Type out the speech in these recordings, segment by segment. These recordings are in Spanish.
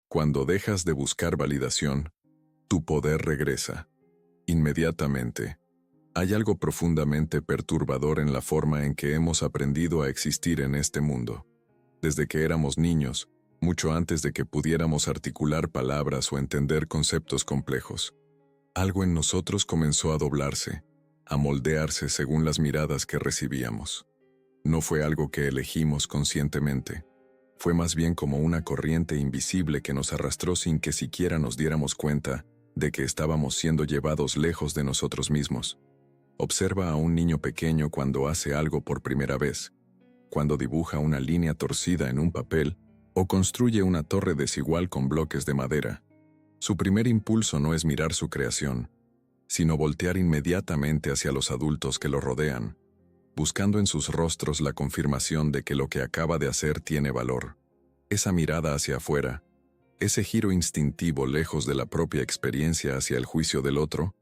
Cuando dejas de buscar validación, tu poder regresa. Inmediatamente. Hay algo profundamente perturbador en la forma en que hemos aprendido a existir en este mundo. Desde que éramos niños, mucho antes de que pudiéramos articular palabras o entender conceptos complejos, algo en nosotros comenzó a doblarse, a moldearse según las miradas que recibíamos. No fue algo que elegimos conscientemente. Fue más bien como una corriente invisible que nos arrastró sin que siquiera nos diéramos cuenta de que estábamos siendo llevados lejos de nosotros mismos. Observa a un niño pequeño cuando hace algo por primera vez, cuando dibuja una línea torcida en un papel o construye una torre desigual con bloques de madera. Su primer impulso no es mirar su creación, sino voltear inmediatamente hacia los adultos que lo rodean, buscando en sus rostros la confirmación de que lo que acaba de hacer tiene valor. Esa mirada hacia afuera, ese giro instintivo lejos de la propia experiencia hacia el juicio del otro,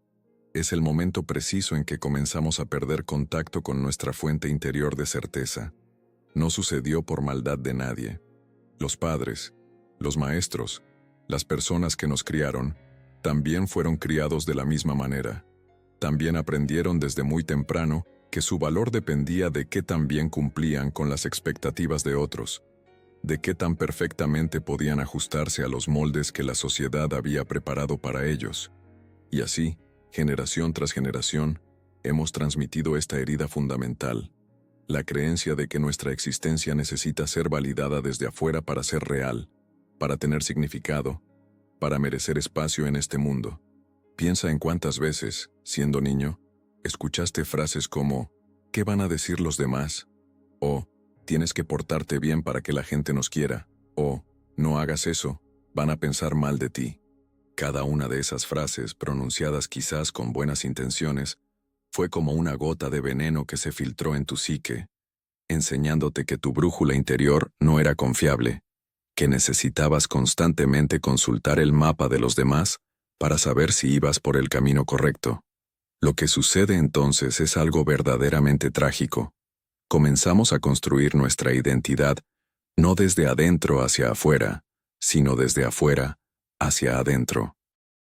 es el momento preciso en que comenzamos a perder contacto con nuestra fuente interior de certeza. No sucedió por maldad de nadie. Los padres, los maestros, las personas que nos criaron, también fueron criados de la misma manera. También aprendieron desde muy temprano que su valor dependía de qué tan bien cumplían con las expectativas de otros, de qué tan perfectamente podían ajustarse a los moldes que la sociedad había preparado para ellos. Y así, generación tras generación, hemos transmitido esta herida fundamental, la creencia de que nuestra existencia necesita ser validada desde afuera para ser real, para tener significado, para merecer espacio en este mundo. Piensa en cuántas veces, siendo niño, escuchaste frases como ¿qué van a decir los demás? O tienes que portarte bien para que la gente nos quiera. O no hagas eso, van a pensar mal de ti. Cada una de esas frases, pronunciadas quizás con buenas intenciones, fue como una gota de veneno que se filtró en tu psique, enseñándote que tu brújula interior no era confiable, que necesitabas constantemente consultar el mapa de los demás para saber si ibas por el camino correcto. Lo que sucede entonces es algo verdaderamente trágico. Comenzamos a construir nuestra identidad no desde adentro hacia afuera, sino desde afuera hacia adentro.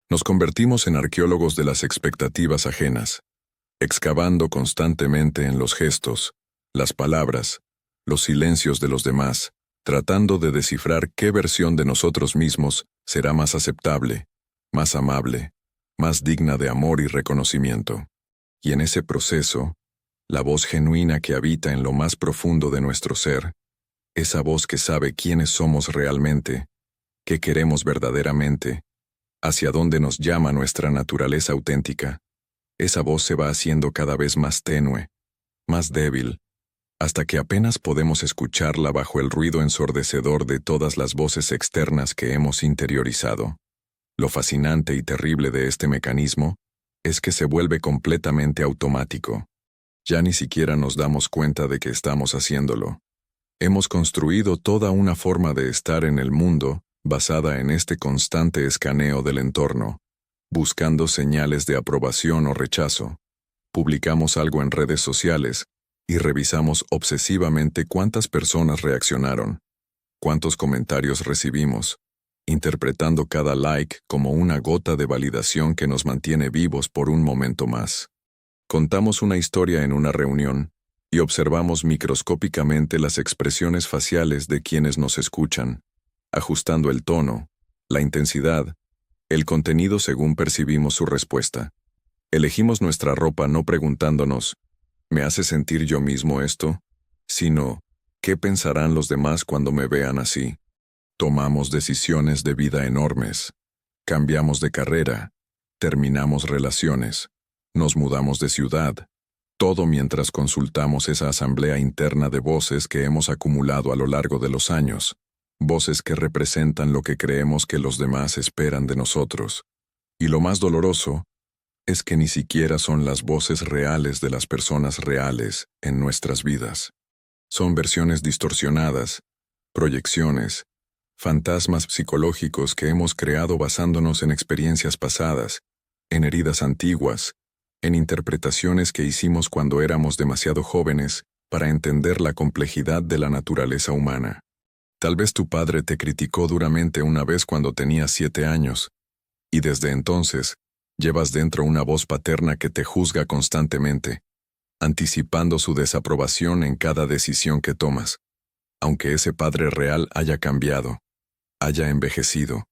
Nos convertimos en arqueólogos de las expectativas ajenas, excavando constantemente en los gestos, las palabras, los silencios de los demás, tratando de descifrar qué versión de nosotros mismos será más aceptable, más amable, más digna de amor y reconocimiento. Y en ese proceso, la voz genuina que habita en lo más profundo de nuestro ser, esa voz que sabe quiénes somos realmente, qué queremos verdaderamente, hacia dónde nos llama nuestra naturaleza auténtica, esa voz se va haciendo cada vez más tenue, más débil, hasta que apenas podemos escucharla bajo el ruido ensordecedor de todas las voces externas que hemos interiorizado. Lo fascinante y terrible de este mecanismo es que se vuelve completamente automático. Ya ni siquiera nos damos cuenta de que estamos haciéndolo. Hemos construido toda una forma de estar en el mundo basada en este constante escaneo del entorno, buscando señales de aprobación o rechazo. Publicamos algo en redes sociales y revisamos obsesivamente cuántas personas reaccionaron, cuántos comentarios recibimos, interpretando cada like como una gota de validación que nos mantiene vivos por un momento más. Contamos una historia en una reunión y observamos microscópicamente las expresiones faciales de quienes nos escuchan, ajustando el tono, la intensidad, el contenido según percibimos su respuesta. Elegimos nuestra ropa no preguntándonos, ¿me hace sentir yo mismo esto? Sino, ¿qué pensarán los demás cuando me vean así? Tomamos decisiones de vida enormes. Cambiamos de carrera, terminamos relaciones, nos mudamos de ciudad, todo mientras consultamos esa asamblea interna de voces que hemos acumulado a lo largo de los años, voces que representan lo que creemos que los demás esperan de nosotros. Y lo más doloroso es que ni siquiera son las voces reales de las personas reales en nuestras vidas. Son versiones distorsionadas, proyecciones, fantasmas psicológicos que hemos creado basándonos en experiencias pasadas, en heridas antiguas, en interpretaciones que hicimos cuando éramos demasiado jóvenes para entender la complejidad de la naturaleza humana. Tal vez tu padre te criticó duramente una vez cuando tenías 7 años, y desde entonces, llevas dentro una voz paterna que te juzga constantemente, anticipando su desaprobación en cada decisión que tomas. Aunque ese padre real haya cambiado, haya envejecido,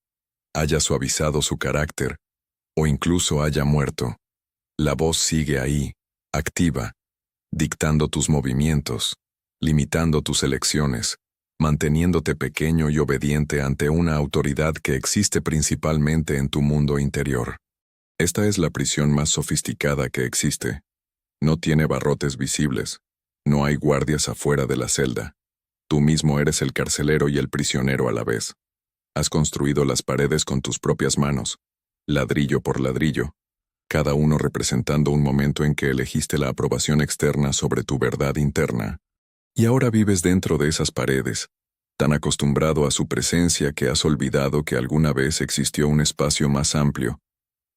haya suavizado su carácter, o incluso haya muerto, la voz sigue ahí, activa, dictando tus movimientos, limitando tus elecciones, manteniéndote pequeño y obediente ante una autoridad que existe principalmente en tu mundo interior. Esta es la prisión más sofisticada que existe. No tiene barrotes visibles, no hay guardias afuera de la celda. Tú mismo eres el carcelero y el prisionero a la vez. Has construido las paredes con tus propias manos, ladrillo por ladrillo, cada uno representando un momento en que elegiste la aprobación externa sobre tu verdad interna. Y ahora vives dentro de esas paredes, tan acostumbrado a su presencia que has olvidado que alguna vez existió un espacio más amplio,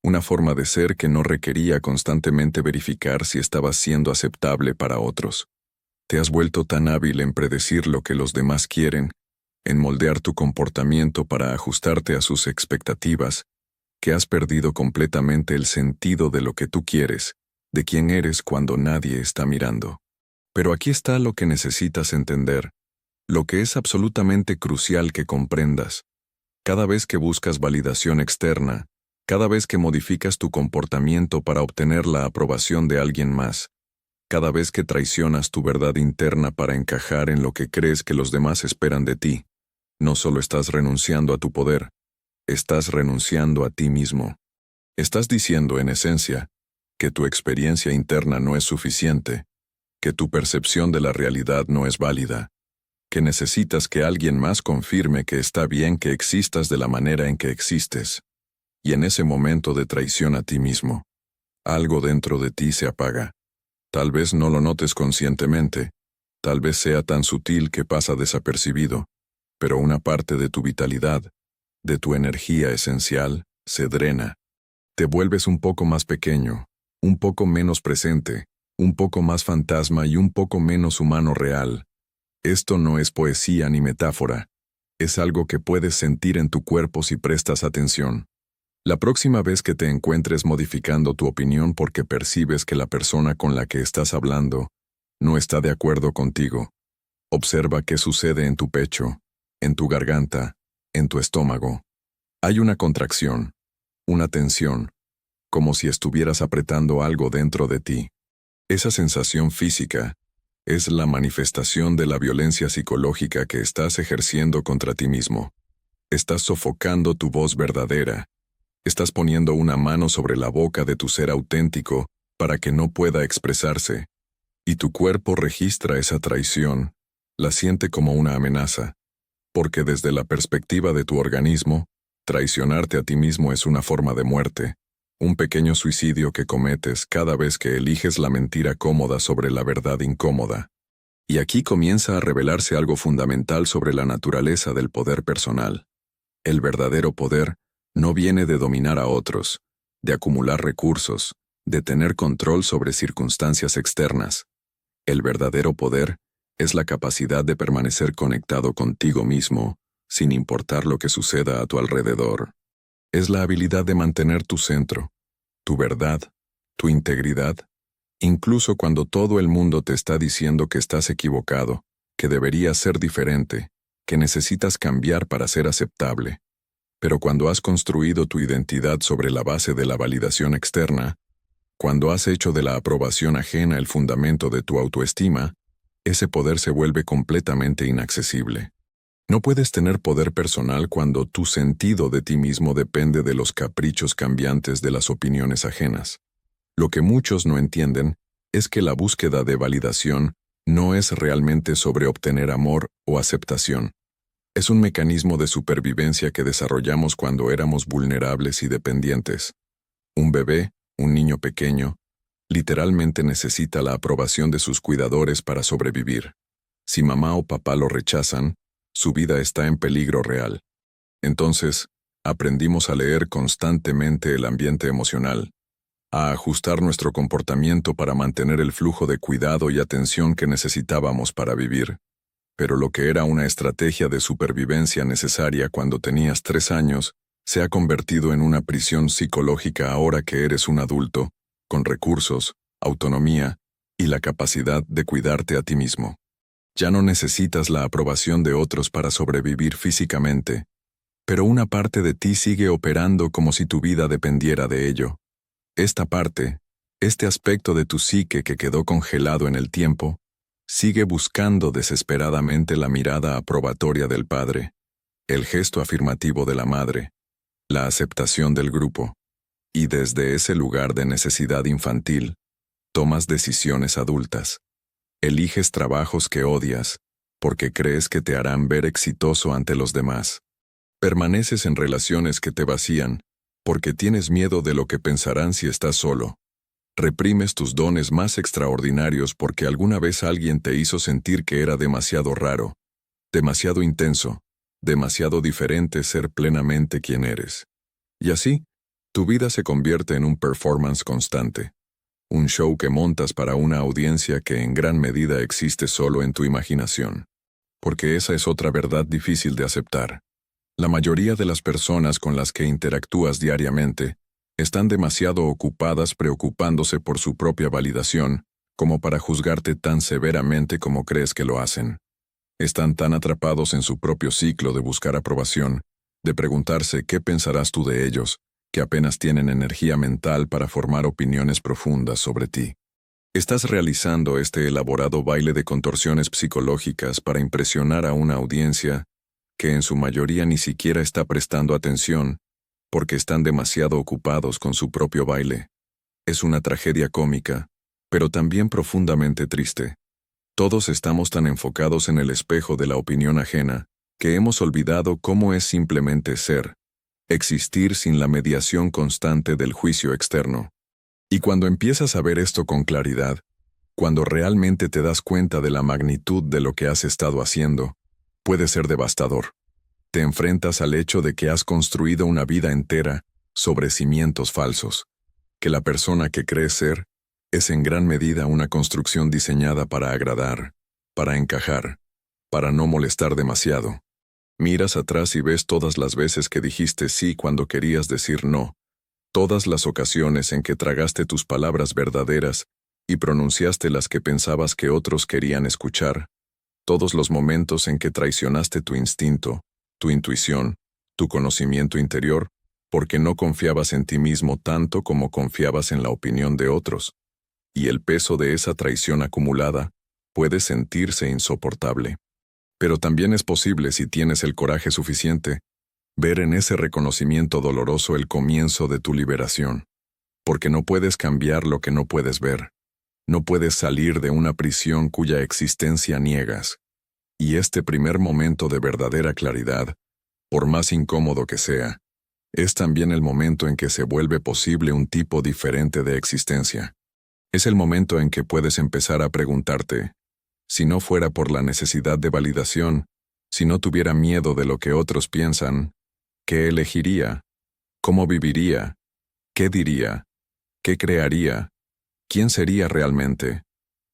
una forma de ser que no requería constantemente verificar si estabas siendo aceptable para otros. Te has vuelto tan hábil en predecir lo que los demás quieren, en moldear tu comportamiento para ajustarte a sus expectativas, que has perdido completamente el sentido de lo que tú quieres, de quién eres cuando nadie está mirando. Pero aquí está lo que necesitas entender, lo que es absolutamente crucial que comprendas. Cada vez que buscas validación externa, cada vez que modificas tu comportamiento para obtener la aprobación de alguien más, cada vez que traicionas tu verdad interna para encajar en lo que crees que los demás esperan de ti, no solo estás renunciando a tu poder, estás renunciando a ti mismo. Estás diciendo, en esencia, que tu experiencia interna no es suficiente, que tu percepción de la realidad no es válida, que necesitas que alguien más confirme que está bien que existas de la manera en que existes. Y en ese momento de traición a ti mismo, algo dentro de ti se apaga. Tal vez no lo notes conscientemente, tal vez sea tan sutil que pasa desapercibido, pero una parte de tu vitalidad, de tu energía esencial, se drena. Te vuelves un poco más pequeño, un poco menos presente, un poco más fantasma y un poco menos humano real. Esto no es poesía ni metáfora, es algo que puedes sentir en tu cuerpo si prestas atención. La próxima vez que te encuentres modificando tu opinión porque percibes que la persona con la que estás hablando no está de acuerdo contigo, observa qué sucede en tu pecho, en tu garganta, en tu estómago. Hay una contracción, una tensión, como si estuvieras apretando algo dentro de ti. Esa sensación física es la manifestación de la violencia psicológica que estás ejerciendo contra ti mismo. Estás sofocando tu voz verdadera. Estás poniendo una mano sobre la boca de tu ser auténtico para que no pueda expresarse. Y tu cuerpo registra esa traición, la siente como una amenaza, porque desde la perspectiva de tu organismo, traicionarte a ti mismo es una forma de muerte, un pequeño suicidio que cometes cada vez que eliges la mentira cómoda sobre la verdad incómoda. Y aquí comienza a revelarse algo fundamental sobre la naturaleza del poder personal. El verdadero poder no viene de dominar a otros, de acumular recursos, de tener control sobre circunstancias externas. El verdadero poder es la capacidad de permanecer conectado contigo mismo, sin importar lo que suceda a tu alrededor. Es la habilidad de mantener tu centro, tu verdad, tu integridad, incluso cuando todo el mundo te está diciendo que estás equivocado, que deberías ser diferente, que necesitas cambiar para ser aceptable. Pero cuando has construido tu identidad sobre la base de la validación externa, cuando has hecho de la aprobación ajena el fundamento de tu autoestima, ese poder se vuelve completamente inaccesible. No puedes tener poder personal cuando tu sentido de ti mismo depende de los caprichos cambiantes de las opiniones ajenas. Lo que muchos no entienden es que la búsqueda de validación no es realmente sobre obtener amor o aceptación. Es un mecanismo de supervivencia que desarrollamos cuando éramos vulnerables y dependientes. Un bebé, un niño pequeño, literalmente necesita la aprobación de sus cuidadores para sobrevivir. Si mamá o papá lo rechazan, su vida está en peligro real. Entonces, aprendimos a leer constantemente el ambiente emocional, a ajustar nuestro comportamiento para mantener el flujo de cuidado y atención que necesitábamos para vivir. pero lo que era una estrategia de supervivencia necesaria cuando tenías 3 años, se ha convertido en una prisión psicológica ahora que eres un adulto, con recursos, autonomía y la capacidad de cuidarte a ti mismo. Ya no necesitas la aprobación de otros para sobrevivir físicamente, pero una parte de ti sigue operando como si tu vida dependiera de ello. Esta parte, este aspecto de tu psique que quedó congelado en el tiempo, sigue buscando desesperadamente la mirada aprobatoria del padre, el gesto afirmativo de la madre, la aceptación del grupo, y desde ese lugar de necesidad infantil, tomas decisiones adultas. Eliges trabajos que odias, porque crees que te harán ver exitoso ante los demás. Permaneces en relaciones que te vacían, porque tienes miedo de lo que pensarán si estás solo. Reprimes tus dones más extraordinarios porque alguna vez alguien te hizo sentir que era demasiado raro, demasiado intenso, demasiado diferente ser plenamente quien eres. Y así, tu vida se convierte en un performance constante. Un show que montas para una audiencia que en gran medida existe solo en tu imaginación. Porque esa es otra verdad difícil de aceptar. La mayoría de las personas con las que interactúas diariamente están demasiado ocupadas preocupándose por su propia validación como para juzgarte tan severamente como crees que lo hacen. Están tan atrapados en su propio ciclo de buscar aprobación, de preguntarse qué pensarás tú de ellos, que apenas tienen energía mental para formar opiniones profundas sobre ti. Estás realizando este elaborado baile de contorsiones psicológicas para impresionar a una audiencia que en su mayoría ni siquiera está prestando atención, porque están demasiado ocupados con su propio baile. Es una tragedia cómica, pero también profundamente triste. Todos estamos tan enfocados en el espejo de la opinión ajena, que hemos olvidado cómo es simplemente ser, existir sin la mediación constante del juicio externo. Y cuando empiezas a ver esto con claridad, cuando realmente te das cuenta de la magnitud de lo que has estado haciendo, puede ser devastador. Te enfrentas al hecho de que has construido una vida entera sobre cimientos falsos, que la persona que crees ser es en gran medida una construcción diseñada para agradar, para encajar, para no molestar demasiado. Miras atrás y ves todas las veces que dijiste sí cuando querías decir no, todas las ocasiones en que tragaste tus palabras verdaderas y pronunciaste las que pensabas que otros querían escuchar, todos los momentos en que traicionaste tu instinto, tu intuición, tu conocimiento interior, porque no confiabas en ti mismo tanto como confiabas en la opinión de otros. Y el peso de esa traición acumulada puede sentirse insoportable. Pero también es posible, si tienes el coraje suficiente, ver en ese reconocimiento doloroso el comienzo de tu liberación. Porque no puedes cambiar lo que no puedes ver. No puedes salir de una prisión cuya existencia niegas. Y este primer momento de verdadera claridad, por más incómodo que sea, es también el momento en que se vuelve posible un tipo diferente de existencia. Es el momento en que puedes empezar a preguntarte, si no fuera por la necesidad de validación, si no tuviera miedo de lo que otros piensan, ¿qué elegiría? ¿Cómo viviría? ¿Qué diría? ¿Qué crearía? ¿Quién sería realmente?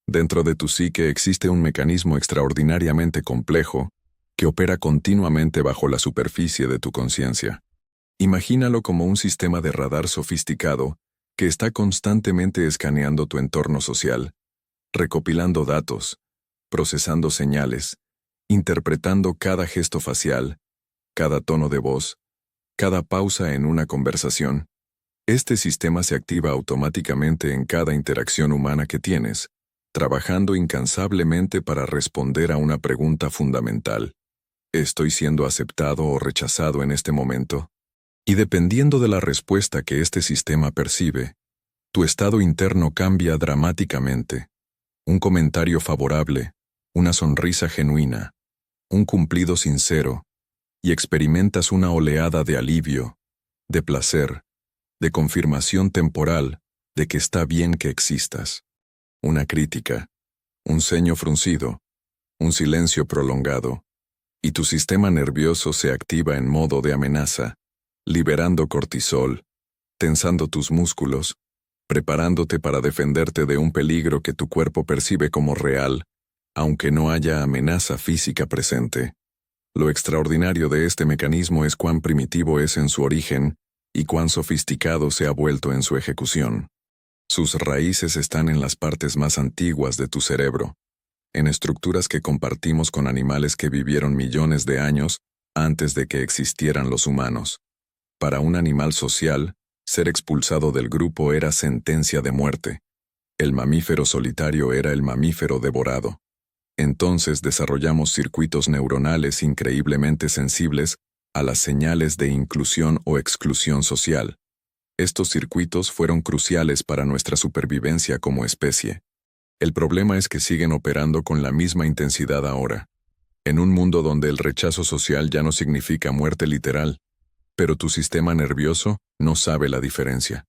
Dentro de tu psique existe un mecanismo extraordinariamente complejo que opera continuamente bajo la superficie de tu conciencia. Imagínalo como un sistema de radar sofisticado que está constantemente escaneando tu entorno social, recopilando datos, procesando señales, interpretando cada gesto facial, cada tono de voz, cada pausa en una conversación. Este sistema se activa automáticamente en cada interacción humana que tienes, trabajando incansablemente para responder a una pregunta fundamental. ¿Estoy siendo aceptado o rechazado en este momento? Y dependiendo de la respuesta que este sistema percibe, tu estado interno cambia dramáticamente. Un comentario favorable, una sonrisa genuina, un cumplido sincero, y experimentas una oleada de alivio, de placer, de confirmación temporal de que está bien que existas. Una crítica, un ceño fruncido, un silencio prolongado, y tu sistema nervioso se activa en modo de amenaza, liberando cortisol, tensando tus músculos, preparándote para defenderte de un peligro que tu cuerpo percibe como real, aunque no haya amenaza física presente. Lo extraordinario de este mecanismo es cuán primitivo es en su origen y cuán sofisticado se ha vuelto en su ejecución. Sus raíces están en las partes más antiguas de tu cerebro, en estructuras que compartimos con animales que vivieron millones de años antes de que existieran los humanos. Para un animal social, ser expulsado del grupo era sentencia de muerte. El mamífero solitario era el mamífero devorado. Entonces desarrollamos circuitos neuronales increíblemente sensibles a las señales de inclusión o exclusión social. Estos circuitos fueron cruciales para nuestra supervivencia como especie. El problema es que siguen operando con la misma intensidad ahora, en un mundo donde el rechazo social ya no significa muerte literal, pero tu sistema nervioso no sabe la diferencia.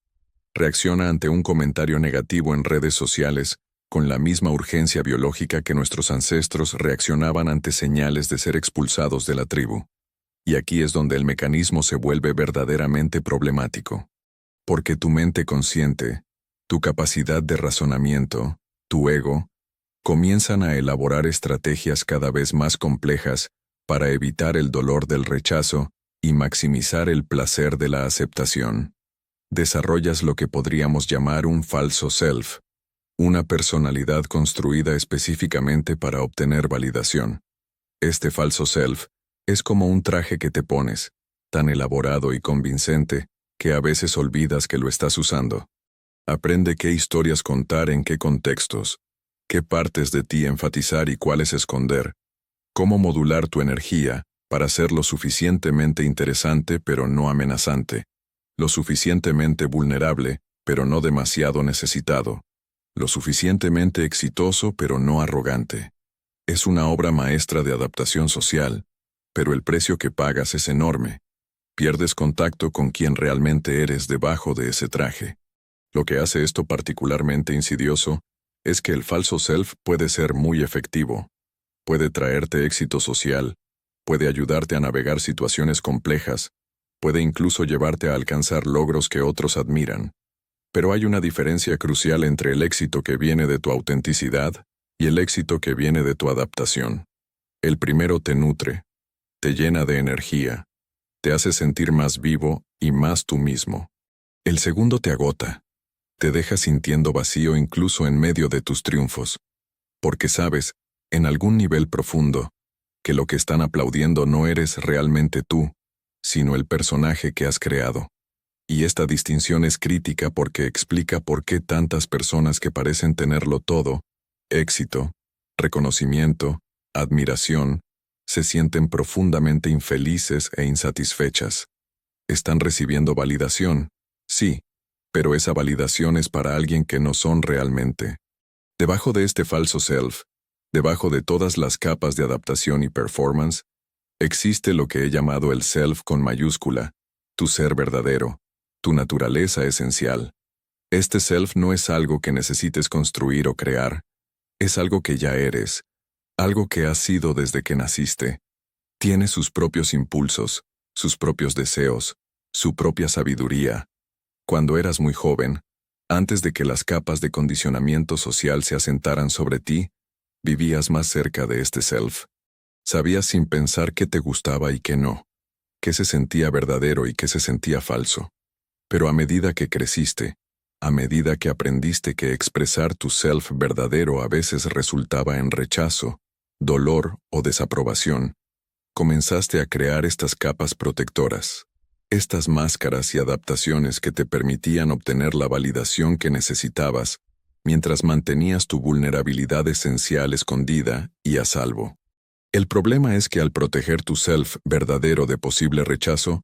Reacciona ante un comentario negativo en redes sociales con la misma urgencia biológica que nuestros ancestros reaccionaban ante señales de ser expulsados de la tribu. Y aquí es donde el mecanismo se vuelve verdaderamente problemático. Porque tu mente consciente, tu capacidad de razonamiento, tu ego, comienzan a elaborar estrategias cada vez más complejas para evitar el dolor del rechazo y maximizar el placer de la aceptación. Desarrollas lo que podríamos llamar un falso self, una personalidad construida específicamente para obtener validación. Este falso self es como un traje que te pones, tan elaborado y convincente que a veces olvidas que lo estás usando. Aprende qué historias contar en qué contextos, qué partes de ti enfatizar y cuáles esconder, cómo modular tu energía para ser lo suficientemente interesante pero no amenazante, lo suficientemente vulnerable pero no demasiado necesitado, lo suficientemente exitoso pero no arrogante. Es una obra maestra de adaptación social, pero el precio que pagas es enorme. Pierdes contacto con quien realmente eres debajo de ese traje. Lo que hace esto particularmente insidioso es que el falso self puede ser muy efectivo. Puede traerte éxito social, puede ayudarte a navegar situaciones complejas, puede incluso llevarte a alcanzar logros que otros admiran. Pero hay una diferencia crucial entre el éxito que viene de tu autenticidad y el éxito que viene de tu adaptación. El primero te nutre, te llena de energía, te hace sentir más vivo y más tú mismo. El segundo te agota, te deja sintiendo vacío incluso en medio de tus triunfos, porque sabes, en algún nivel profundo, que lo que están aplaudiendo no eres realmente tú, sino el personaje que has creado. Y esta distinción es crítica porque explica por qué tantas personas que parecen tenerlo todo, éxito, reconocimiento, admiración, se sienten profundamente infelices e insatisfechas. Están recibiendo validación, sí, pero esa validación es para alguien que no son realmente. Debajo de este falso self, debajo de todas las capas de adaptación y performance, existe lo que he llamado el self con mayúscula, tu ser verdadero, tu naturaleza esencial. Este self no es algo que necesites construir o crear, es algo que ya eres, algo que has sido desde que naciste. Tiene sus propios impulsos, sus propios deseos, su propia sabiduría. Cuando eras muy joven, antes de que las capas de condicionamiento social se asentaran sobre ti, vivías más cerca de este self. Sabías sin pensar qué te gustaba y qué no, qué se sentía verdadero y qué se sentía falso. Pero a medida que creciste, a medida que aprendiste que expresar tu self verdadero a veces resultaba en rechazo, dolor o desaprobación, comenzaste a crear estas capas protectoras, estas máscaras y adaptaciones que te permitían obtener la validación que necesitabas mientras mantenías tu vulnerabilidad esencial escondida y a salvo. El problema es que al proteger tu self verdadero de posible rechazo,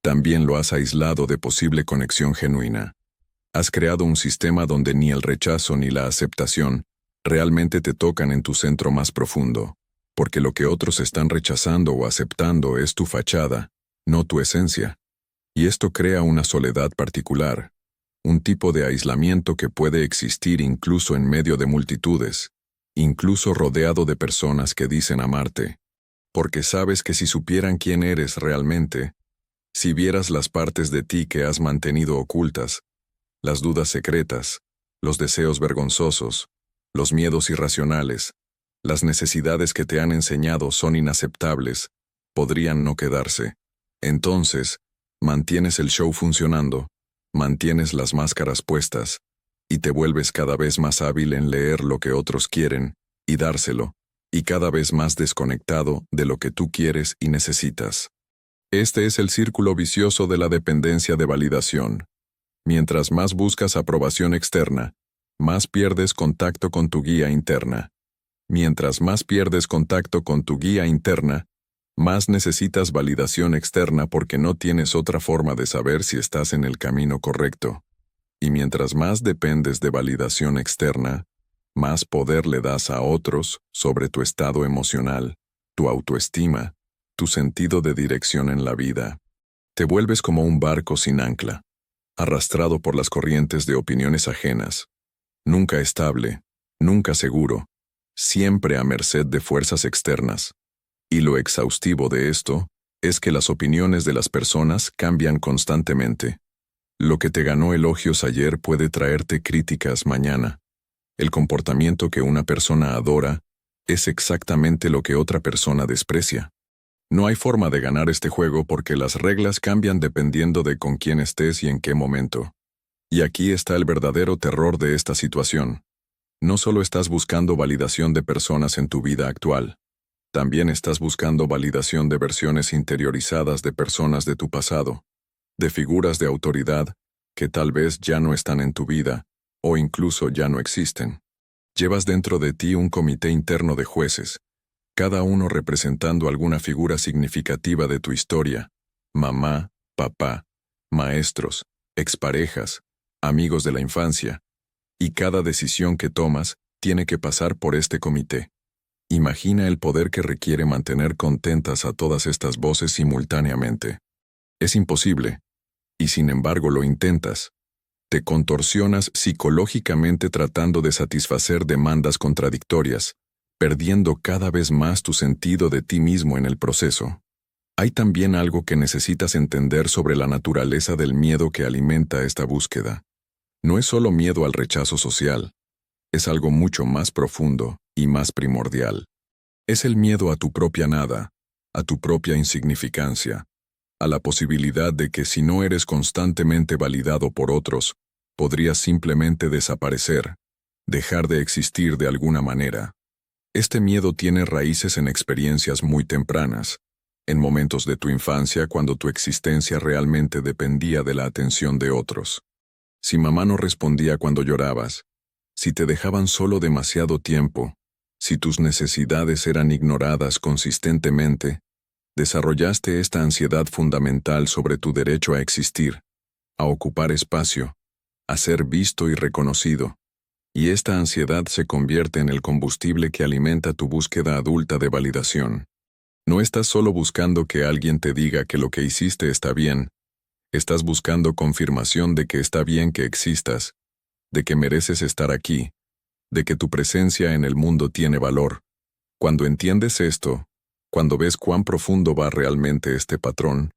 también lo has aislado de posible conexión genuina. Has creado un sistema donde ni el rechazo ni la aceptación realmente te tocan en tu centro más profundo, porque lo que otros están rechazando o aceptando es tu fachada, no tu esencia. Y esto crea una soledad particular, un tipo de aislamiento que puede existir incluso en medio de multitudes, incluso rodeado de personas que dicen amarte, porque sabes que si supieran quién eres realmente, si vieras las partes de ti que has mantenido ocultas, las dudas secretas, los deseos vergonzosos, los miedos irracionales, Las necesidades que te han enseñado son inaceptables, podrían no quedarse. Entonces, mantienes el show funcionando, mantienes las máscaras puestas, y te vuelves cada vez más hábil en leer lo que otros quieren, y dárselo, y cada vez más desconectado de lo que tú quieres y necesitas. Este es el círculo vicioso de la dependencia de validación. Mientras más buscas aprobación externa, más pierdes contacto con tu guía interna. Mientras más pierdes contacto con tu guía interna, más necesitas validación externa porque no tienes otra forma de saber si estás en el camino correcto. Y mientras más dependes de validación externa, más poder le das a otros sobre tu estado emocional, tu autoestima, tu sentido de dirección en la vida. Te vuelves como un barco sin ancla, arrastrado por las corrientes de opiniones ajenas, nunca estable, nunca seguro, siempre a merced de fuerzas externas. Y lo exhaustivo de esto es que las opiniones de las personas cambian constantemente. Lo que te ganó elogios ayer puede traerte críticas mañana. El comportamiento que una persona adora es exactamente lo que otra persona desprecia. No hay forma de ganar este juego porque las reglas cambian dependiendo de con quién estés y en qué momento. Y aquí está el verdadero terror de esta situación. No solo estás buscando validación de personas en tu vida actual, también estás buscando validación de versiones interiorizadas de personas de tu pasado, de figuras de autoridad que tal vez ya no están en tu vida, o incluso ya no existen. Llevas dentro de ti un comité interno de jueces, cada uno representando alguna figura significativa de tu historia: mamá, papá, maestros, exparejas, amigos de la infancia, y cada decisión que tomas tiene que pasar por este comité. Imagina el poder que requiere mantener contentas a todas estas voces simultáneamente. Es imposible, y sin embargo lo intentas. Te contorsionas psicológicamente tratando de satisfacer demandas contradictorias, perdiendo cada vez más tu sentido de ti mismo en el proceso. Hay también algo que necesitas entender sobre la naturaleza del miedo que alimenta esta búsqueda. No es solo miedo al rechazo social, es algo mucho más profundo y más primordial. Es el miedo a tu propia nada, a tu propia insignificancia, a la posibilidad de que si no eres constantemente validado por otros, podrías simplemente desaparecer, dejar de existir de alguna manera. Este miedo tiene raíces en experiencias muy tempranas, en momentos de tu infancia cuando tu existencia realmente dependía de la atención de otros. Si mamá no respondía cuando llorabas, si te dejaban solo demasiado tiempo, si tus necesidades eran ignoradas consistentemente, desarrollaste esta ansiedad fundamental sobre tu derecho a existir, a ocupar espacio, a ser visto y reconocido, y esta ansiedad se convierte en el combustible que alimenta tu búsqueda adulta de validación. No estás solo buscando que alguien te diga que lo que hiciste está bien, estás buscando confirmación de que está bien que existas, de que mereces estar aquí, de que tu presencia en el mundo tiene valor. Cuando entiendes esto, cuando ves cuán profundo va realmente este patrón,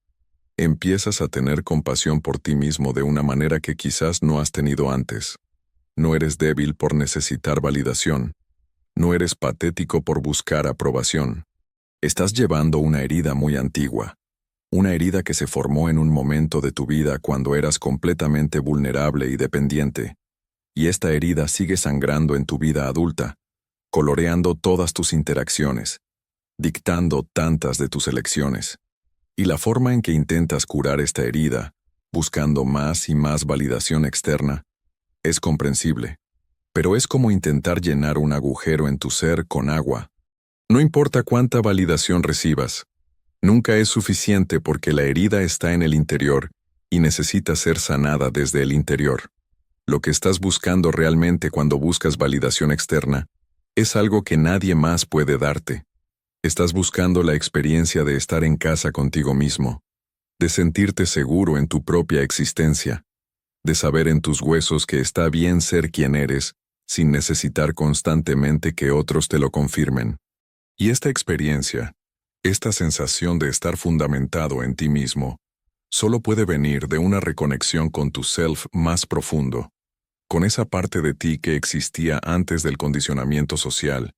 empiezas a tener compasión por ti mismo de una manera que quizás no has tenido antes. No eres débil por necesitar validación. No eres patético por buscar aprobación. Estás llevando una herida muy antigua, una herida que se formó en un momento de tu vida cuando eras completamente vulnerable y dependiente. Y esta herida sigue sangrando en tu vida adulta, coloreando todas tus interacciones, dictando tantas de tus elecciones. Y la forma en que intentas curar esta herida, buscando más y más validación externa, es comprensible. Pero es como intentar llenar un agujero en tu ser con agua. No importa cuánta validación recibas, nunca es suficiente porque la herida está en el interior y necesita ser sanada desde el interior. Lo que estás buscando realmente cuando buscas validación externa es algo que nadie más puede darte. Estás buscando la experiencia de estar en casa contigo mismo, de sentirte seguro en tu propia existencia, de saber en tus huesos que está bien ser quien eres, sin necesitar constantemente que otros te lo confirmen. Y esta experiencia, esta sensación de estar fundamentado en ti mismo, solo puede venir de una reconexión con tu self más profundo, con esa parte de ti que existía antes del condicionamiento social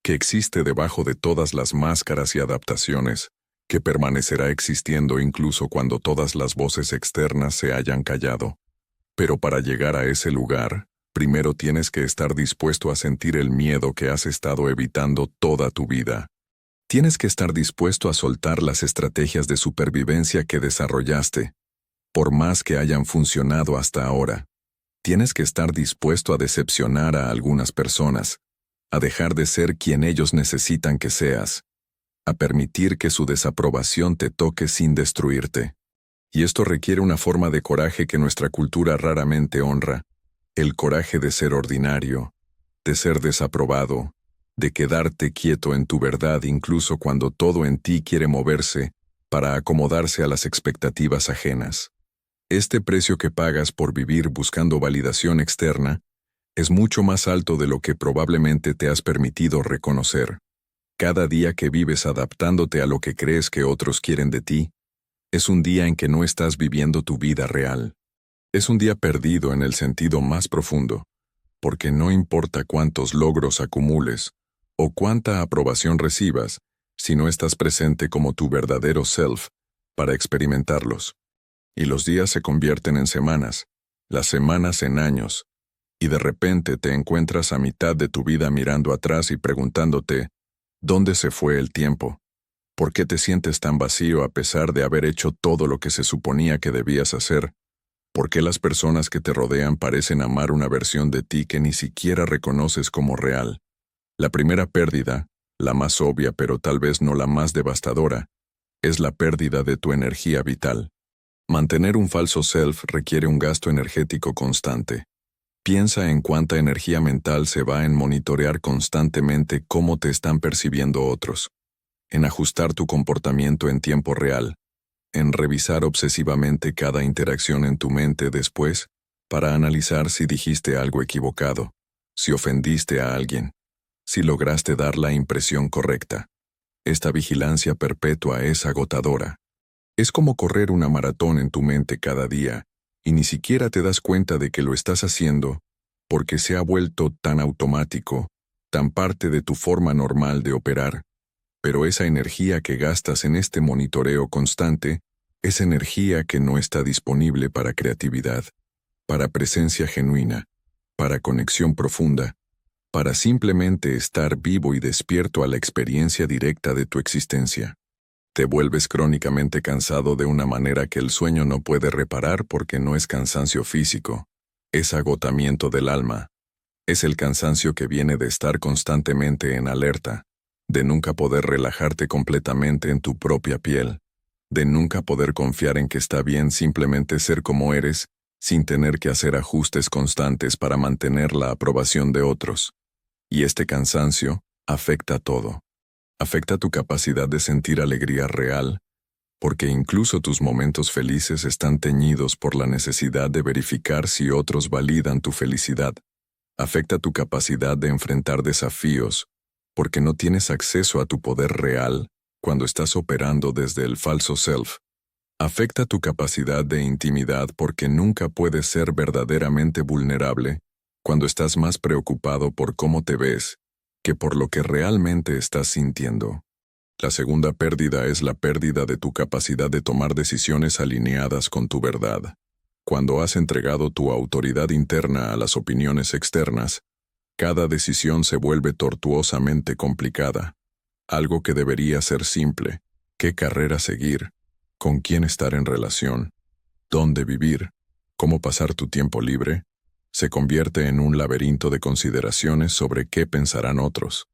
que existe debajo de todas las máscaras y adaptaciones, que permanecerá existiendo incluso cuando todas las voces externas se hayan callado. Pero para llegar a ese lugar, primero tienes que estar dispuesto a sentir el miedo que has estado evitando toda tu vida. Tienes que estar dispuesto a soltar las estrategias de supervivencia que desarrollaste, por más que hayan funcionado hasta ahora. Tienes que estar dispuesto a decepcionar a algunas personas, a dejar de ser quien ellos necesitan que seas, a permitir que su desaprobación te toque sin destruirte. Y esto requiere una forma de coraje que nuestra cultura raramente honra, el coraje de ser ordinario, de ser desaprobado, de quedarte quieto en tu verdad incluso cuando todo en ti quiere moverse para acomodarse a las expectativas ajenas. Este precio que pagas por vivir buscando validación externa es mucho más alto de lo que probablemente te has permitido reconocer. Cada día que vives adaptándote a lo que crees que otros quieren de ti, es un día en que no estás viviendo tu vida real. Es un día perdido en el sentido más profundo, porque no importa cuántos logros acumules o cuánta aprobación recibas, si no estás presente como tu verdadero self para experimentarlos. Y los días se convierten en semanas, las semanas en años, y de repente te encuentras a mitad de tu vida mirando atrás y preguntándote, ¿dónde se fue el tiempo? ¿Por qué te sientes tan vacío a pesar de haber hecho todo lo que se suponía que debías hacer? ¿Por qué las personas que te rodean parecen amar una versión de ti que ni siquiera reconoces como real? La primera pérdida, la más obvia pero tal vez no la más devastadora, es la pérdida de tu energía vital. Mantener un falso self requiere un gasto energético constante. Piensa en cuánta energía mental se va en monitorear constantemente cómo te están percibiendo otros, en ajustar tu comportamiento en tiempo real, en revisar obsesivamente cada interacción en tu mente después para analizar si dijiste algo equivocado, si ofendiste a alguien, si lograste dar la impresión correcta. Esta vigilancia perpetua es agotadora. Es como correr una maratón en tu mente cada día, y ni siquiera te das cuenta de que lo estás haciendo, porque se ha vuelto tan automático, tan parte de tu forma normal de operar. Pero esa energía que gastas en este monitoreo constante es energía que no está disponible para creatividad, para presencia genuina, para conexión profunda, para simplemente estar vivo y despierto a la experiencia directa de tu existencia. Te vuelves crónicamente cansado de una manera que el sueño no puede reparar porque no es cansancio físico, es agotamiento del alma. Es el cansancio que viene de estar constantemente en alerta, de nunca poder relajarte completamente en tu propia piel, de nunca poder confiar en que está bien simplemente ser como eres, sin tener que hacer ajustes constantes para mantener la aprobación de otros. Y este cansancio afecta todo. Afecta tu capacidad de sentir alegría real, porque incluso tus momentos felices están teñidos por la necesidad de verificar si otros validan tu felicidad. Afecta tu capacidad de enfrentar desafíos, porque no tienes acceso a tu poder real cuando estás operando desde el falso self. Afecta tu capacidad de intimidad porque nunca puedes ser verdaderamente vulnerable cuando estás más preocupado por cómo te ves que por lo que realmente estás sintiendo. La segunda pérdida es la pérdida de tu capacidad de tomar decisiones alineadas con tu verdad. Cuando has entregado tu autoridad interna a las opiniones externas, cada decisión se vuelve tortuosamente complicada. Algo que debería ser simple: qué carrera seguir, con quién estar en relación, dónde vivir, cómo pasar tu tiempo libre, se convierte en un laberinto de consideraciones sobre qué pensarán otros.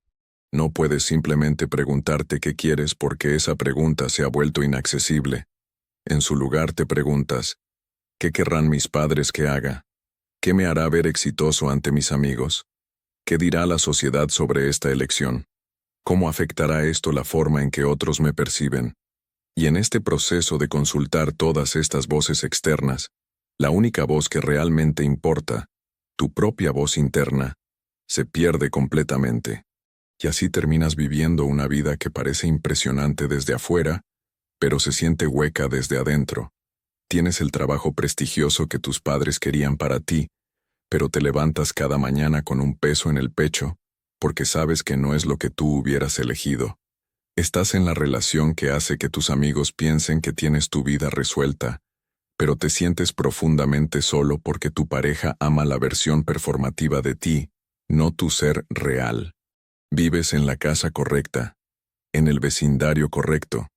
No puedes simplemente preguntarte qué quieres porque esa pregunta se ha vuelto inaccesible. En su lugar te preguntas, ¿qué querrán mis padres que haga? ¿Qué me hará ver exitoso ante mis amigos? ¿Qué dirá la sociedad sobre esta elección? ¿Cómo afectará esto la forma en que otros me perciben? Y en este proceso de consultar todas estas voces externas, la única voz que realmente importa, tu propia voz interna, se pierde completamente. Y así terminas viviendo una vida que parece impresionante desde afuera, pero se siente hueca desde adentro. Tienes el trabajo prestigioso que tus padres querían para ti, pero te levantas cada mañana con un peso en el pecho, porque sabes que no es lo que tú hubieras elegido. Estás en la relación que hace que tus amigos piensen que tienes tu vida resuelta, pero te sientes profundamente solo porque tu pareja ama la versión performativa de ti, no tu ser real. Vives en la casa correcta, en el vecindario correcto,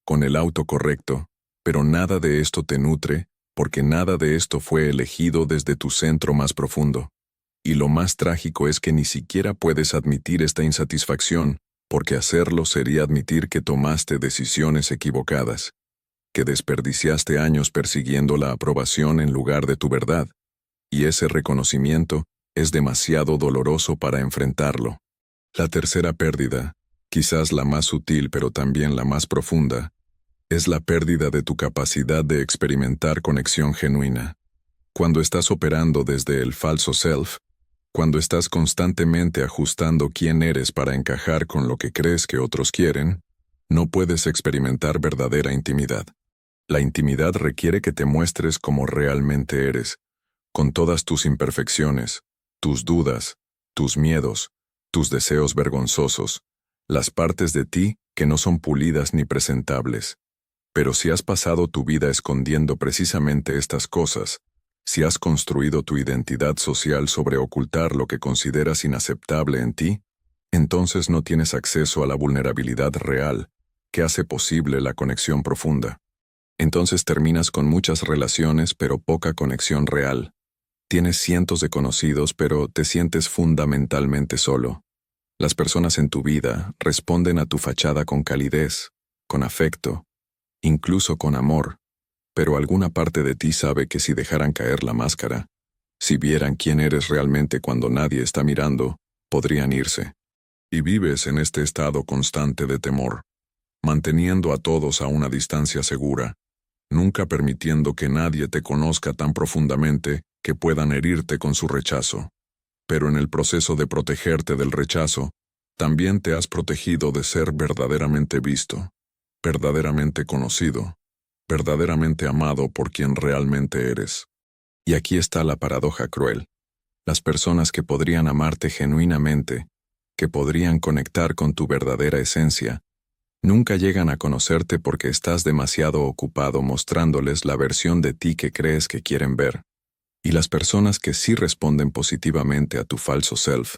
con el auto correcto, pero nada de esto te nutre, porque nada de esto fue elegido desde tu centro más profundo. Y lo más trágico es que ni siquiera puedes admitir esta insatisfacción, porque hacerlo sería admitir que tomaste decisiones equivocadas, que desperdiciaste años persiguiendo la aprobación en lugar de tu verdad, y ese reconocimiento es demasiado doloroso para enfrentarlo. La tercera pérdida, quizás la más sutil pero también la más profunda, es la pérdida de tu capacidad de experimentar conexión genuina. Cuando estás operando desde el falso self, cuando estás constantemente ajustando quién eres para encajar con lo que crees que otros quieren, no puedes experimentar verdadera intimidad. La intimidad requiere que te muestres como realmente eres, con todas tus imperfecciones, tus dudas, tus miedos, tus deseos vergonzosos, las partes de ti que no son pulidas ni presentables. Pero si has pasado tu vida escondiendo precisamente estas cosas, si has construido tu identidad social sobre ocultar lo que consideras inaceptable en ti, entonces no tienes acceso a la vulnerabilidad real, que hace posible la conexión profunda. Entonces terminas con muchas relaciones pero poca conexión real. Tienes cientos de conocidos pero te sientes fundamentalmente solo. Las personas en tu vida responden a tu fachada con calidez, con afecto, incluso con amor, pero alguna parte de ti sabe que si dejaran caer la máscara, si vieran quién eres realmente cuando nadie está mirando, podrían irse. Y vives en este estado constante de temor, manteniendo a todos a una distancia segura, nunca permitiendo que nadie te conozca tan profundamente que puedan herirte con su rechazo. Pero en el proceso de protegerte del rechazo, también te has protegido de ser verdaderamente visto, verdaderamente conocido, verdaderamente amado por quien realmente eres. Y aquí está la paradoja cruel. Las personas que podrían amarte genuinamente, que podrían conectar con tu verdadera esencia, nunca llegan a conocerte porque estás demasiado ocupado mostrándoles la versión de ti que crees que quieren ver. Y las personas que sí responden positivamente a tu falso self,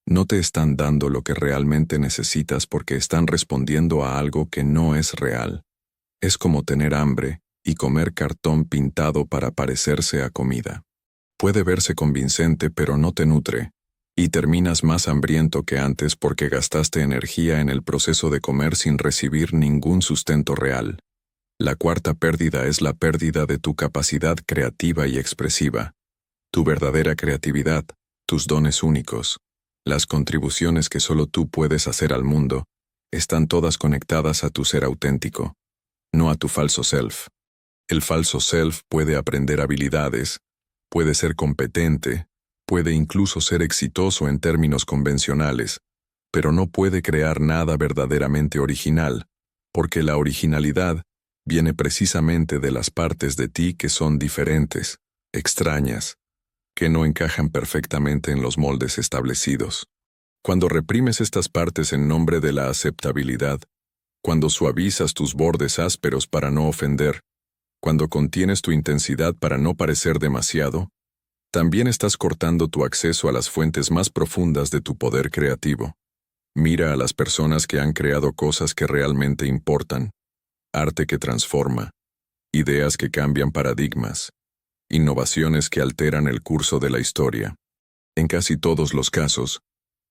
no te están dando lo que realmente necesitas porque están respondiendo a algo que no es real. Es como tener hambre y comer cartón pintado para parecerse a comida. Puede verse convincente pero no te nutre, y terminas más hambriento que antes porque gastaste energía en el proceso de comer sin recibir ningún sustento real. La cuarta pérdida es la pérdida de tu capacidad creativa y expresiva. Tu verdadera creatividad, tus dones únicos, las contribuciones que solo tú puedes hacer al mundo, están todas conectadas a tu ser auténtico, no a tu falso self. El falso self puede aprender habilidades, puede ser competente, puede incluso ser exitoso en términos convencionales, pero no puede crear nada verdaderamente original, porque la originalidad viene precisamente de las partes de ti que son diferentes, extrañas, que no encajan perfectamente en los moldes establecidos. Cuando reprimes estas partes en nombre de la aceptabilidad, cuando suavizas tus bordes ásperos para no ofender, cuando contienes tu intensidad para no parecer demasiado, también estás cortando tu acceso a las fuentes más profundas de tu poder creativo. Mira a las personas que han creado cosas que realmente importan, arte que transforma, ideas que cambian paradigmas, innovaciones que alteran el curso de la historia. En casi todos los casos,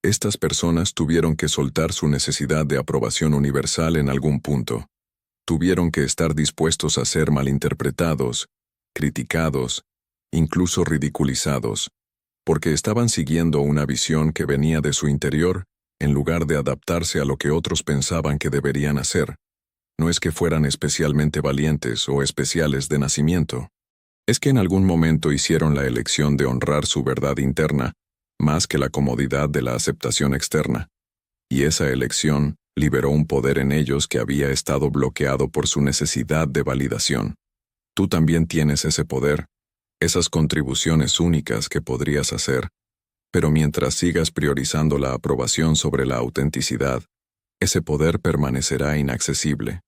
estas personas tuvieron que soltar su necesidad de aprobación universal en algún punto. Tuvieron que estar dispuestos a ser malinterpretados, criticados, incluso ridiculizados, porque estaban siguiendo una visión que venía de su interior en lugar de adaptarse a lo que otros pensaban que deberían hacer. No es que fueran especialmente valientes o especiales de nacimiento. Es que en algún momento hicieron la elección de honrar su verdad interna, más que la comodidad de la aceptación externa. Y esa elección liberó un poder en ellos que había estado bloqueado por su necesidad de validación. Tú también tienes ese poder, esas contribuciones únicas que podrías hacer, Pero mientras sigas priorizando la aprobación sobre la autenticidad, ese poder permanecerá inaccesible.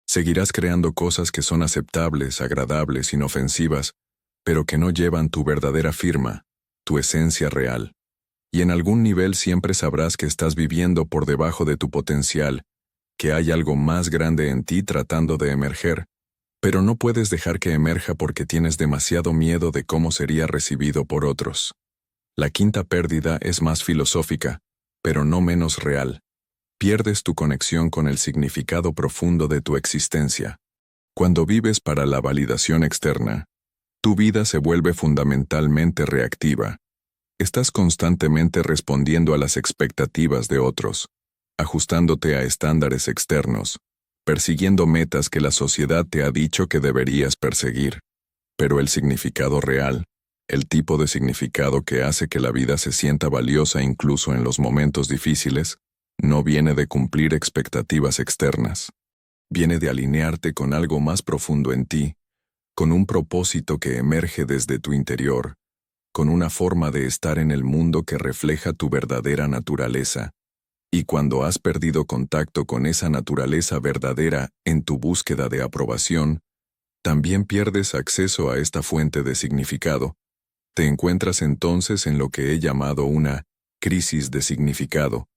Seguirás creando cosas que son aceptables, agradables, inofensivas, pero que no llevan tu verdadera firma, tu esencia real. Y en algún nivel siempre sabrás que estás viviendo por debajo de tu potencial, que hay algo más grande en ti tratando de emerger, pero no puedes dejar que emerja porque tienes demasiado miedo de cómo sería recibido por otros. La quinta pérdida es más filosófica, pero no menos real. Pierdes tu conexión con el significado profundo de tu existencia. Cuando vives para la validación externa, tu vida se vuelve fundamentalmente reactiva. Estás constantemente respondiendo a las expectativas de otros, ajustándote a estándares externos, persiguiendo metas que la sociedad te ha dicho que deberías perseguir. Pero el significado real, el tipo de significado que hace que la vida se sienta valiosa incluso en los momentos difíciles, no viene de cumplir expectativas externas. Viene de alinearte con algo más profundo en ti, con un propósito que emerge desde tu interior, con una forma de estar en el mundo que refleja tu verdadera naturaleza. Y cuando has perdido contacto con esa naturaleza verdadera en tu búsqueda de aprobación, también pierdes acceso a esta fuente de significado. Te encuentras entonces en lo que he llamado una crisis de significado,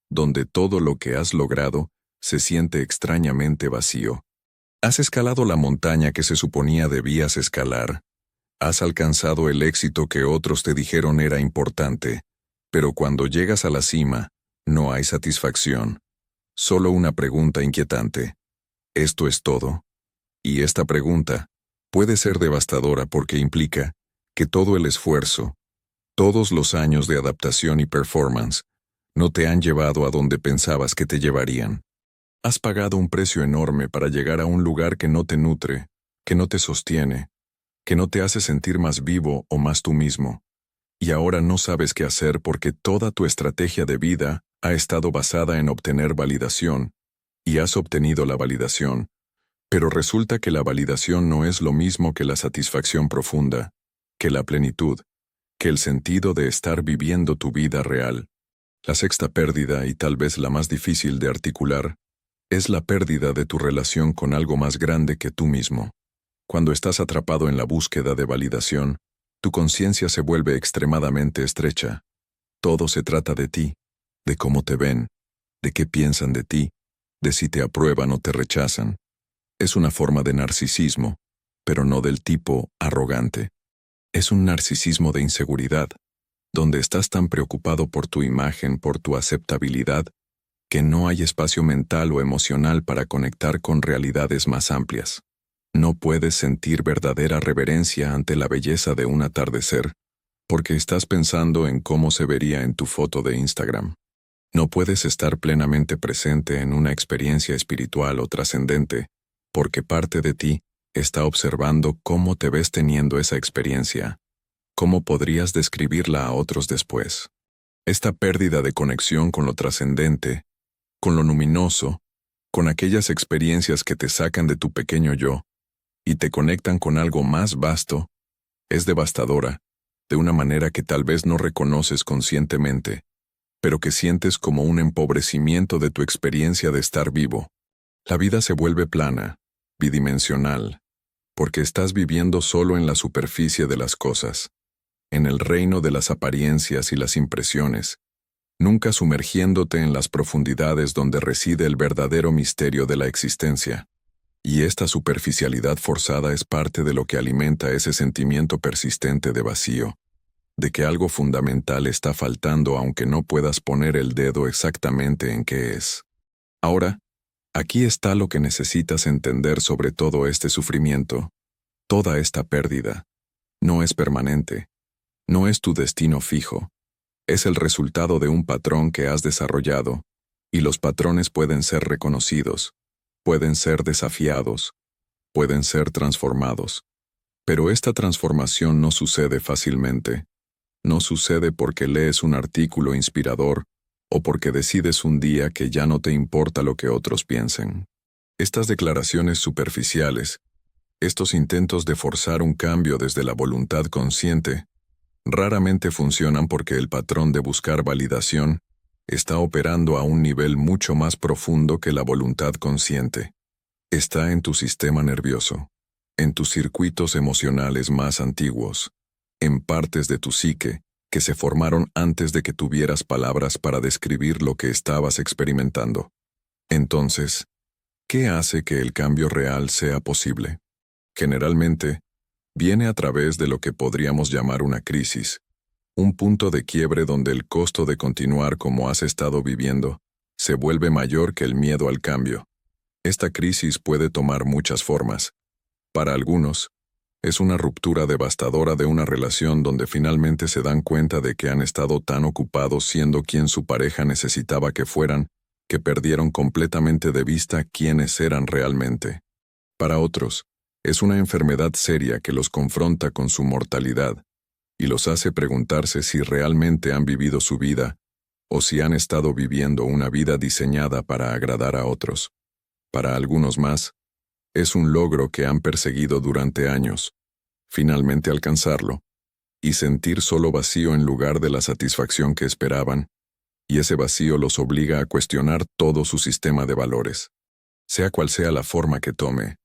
donde todo lo que has logrado se siente extrañamente vacío. Has escalado la montaña que se suponía debías escalar. Has alcanzado el éxito que otros te dijeron era importante, pero cuando llegas a la cima, no hay satisfacción. Solo una pregunta inquietante. ¿Esto es todo? Y esta pregunta puede ser devastadora porque implica que todo el esfuerzo, todos los años de adaptación y performance, no te han llevado a donde pensabas que te llevarían. Has pagado un precio enorme para llegar a un lugar que no te nutre, que no te sostiene, que no te hace sentir más vivo o más tú mismo. Y ahora no sabes qué hacer porque toda tu estrategia de vida ha estado basada en obtener validación, y has obtenido la validación. Pero resulta que la validación no es lo mismo que la satisfacción profunda, que la plenitud, que el sentido de estar viviendo tu vida real. La sexta pérdida, y tal vez la más difícil de articular, es la pérdida de tu relación con algo más grande que tú mismo. Cuando estás atrapado en la búsqueda de validación, tu conciencia se vuelve extremadamente estrecha. Todo se trata de ti, de cómo te ven, de qué piensan de ti, de si te aprueban o te rechazan. Es una forma de narcisismo, pero no del tipo arrogante. Es un narcisismo de inseguridad, donde estás tan preocupado por tu imagen, por tu aceptabilidad, que no hay espacio mental o emocional para conectar con realidades más amplias. No puedes sentir verdadera reverencia ante la belleza de un atardecer, porque estás pensando en cómo se vería en tu foto de Instagram. No puedes estar plenamente presente en una experiencia espiritual o trascendente, porque parte de ti está observando cómo te ves teniendo esa experiencia. ¿Cómo podrías describirla a otros después? Esta pérdida de conexión con lo trascendente, con lo luminoso, con aquellas experiencias que te sacan de tu pequeño yo y te conectan con algo más vasto, es devastadora, de una manera que tal vez no reconoces conscientemente, pero que sientes como un empobrecimiento de tu experiencia de estar vivo. La vida se vuelve plana, bidimensional, porque estás viviendo solo en la superficie de las cosas, en el reino de las apariencias y las impresiones, nunca sumergiéndote en las profundidades donde reside el verdadero misterio de la existencia. Y esta superficialidad forzada es parte de lo que alimenta ese sentimiento persistente de vacío, de que algo fundamental está faltando aunque no puedas poner el dedo exactamente en qué es. Ahora, aquí está lo que necesitas entender sobre todo este sufrimiento. Toda esta pérdida no es permanente, no es tu destino fijo. Es el resultado de un patrón que has desarrollado, y los patrones pueden ser reconocidos, pueden ser desafiados, pueden ser transformados. Pero esta transformación no sucede fácilmente. No sucede porque lees un artículo inspirador o porque decides un día que ya no te importa lo que otros piensen. Estas declaraciones superficiales, estos intentos de forzar un cambio desde la voluntad consciente, Raramente funcionan porque el patrón de buscar validación está operando a un nivel mucho más profundo que la voluntad consciente. Está en tu sistema nervioso, en tus circuitos emocionales más antiguos, en partes de tu psique que se formaron antes de que tuvieras palabras para describir lo que estabas experimentando. Entonces, ¿qué hace que el cambio real sea posible? Generalmente, viene a través de lo que podríamos llamar una crisis, un punto de quiebre donde el costo de continuar como has estado viviendo se vuelve mayor que el miedo al cambio. Esta crisis puede tomar muchas formas. Para algunos, es una ruptura devastadora de una relación donde finalmente se dan cuenta de que han estado tan ocupados siendo quien su pareja necesitaba que fueran, que perdieron completamente de vista quiénes eran realmente. Para otros, es una enfermedad seria que los confronta con su mortalidad y los hace preguntarse si realmente han vivido su vida o si han estado viviendo una vida diseñada para agradar a otros. Para algunos más, es un logro que han perseguido durante años, finalmente alcanzarlo, y sentir solo vacío en lugar de la satisfacción que esperaban, y ese vacío los obliga a cuestionar todo su sistema de valores. Sea cual sea la forma que tome,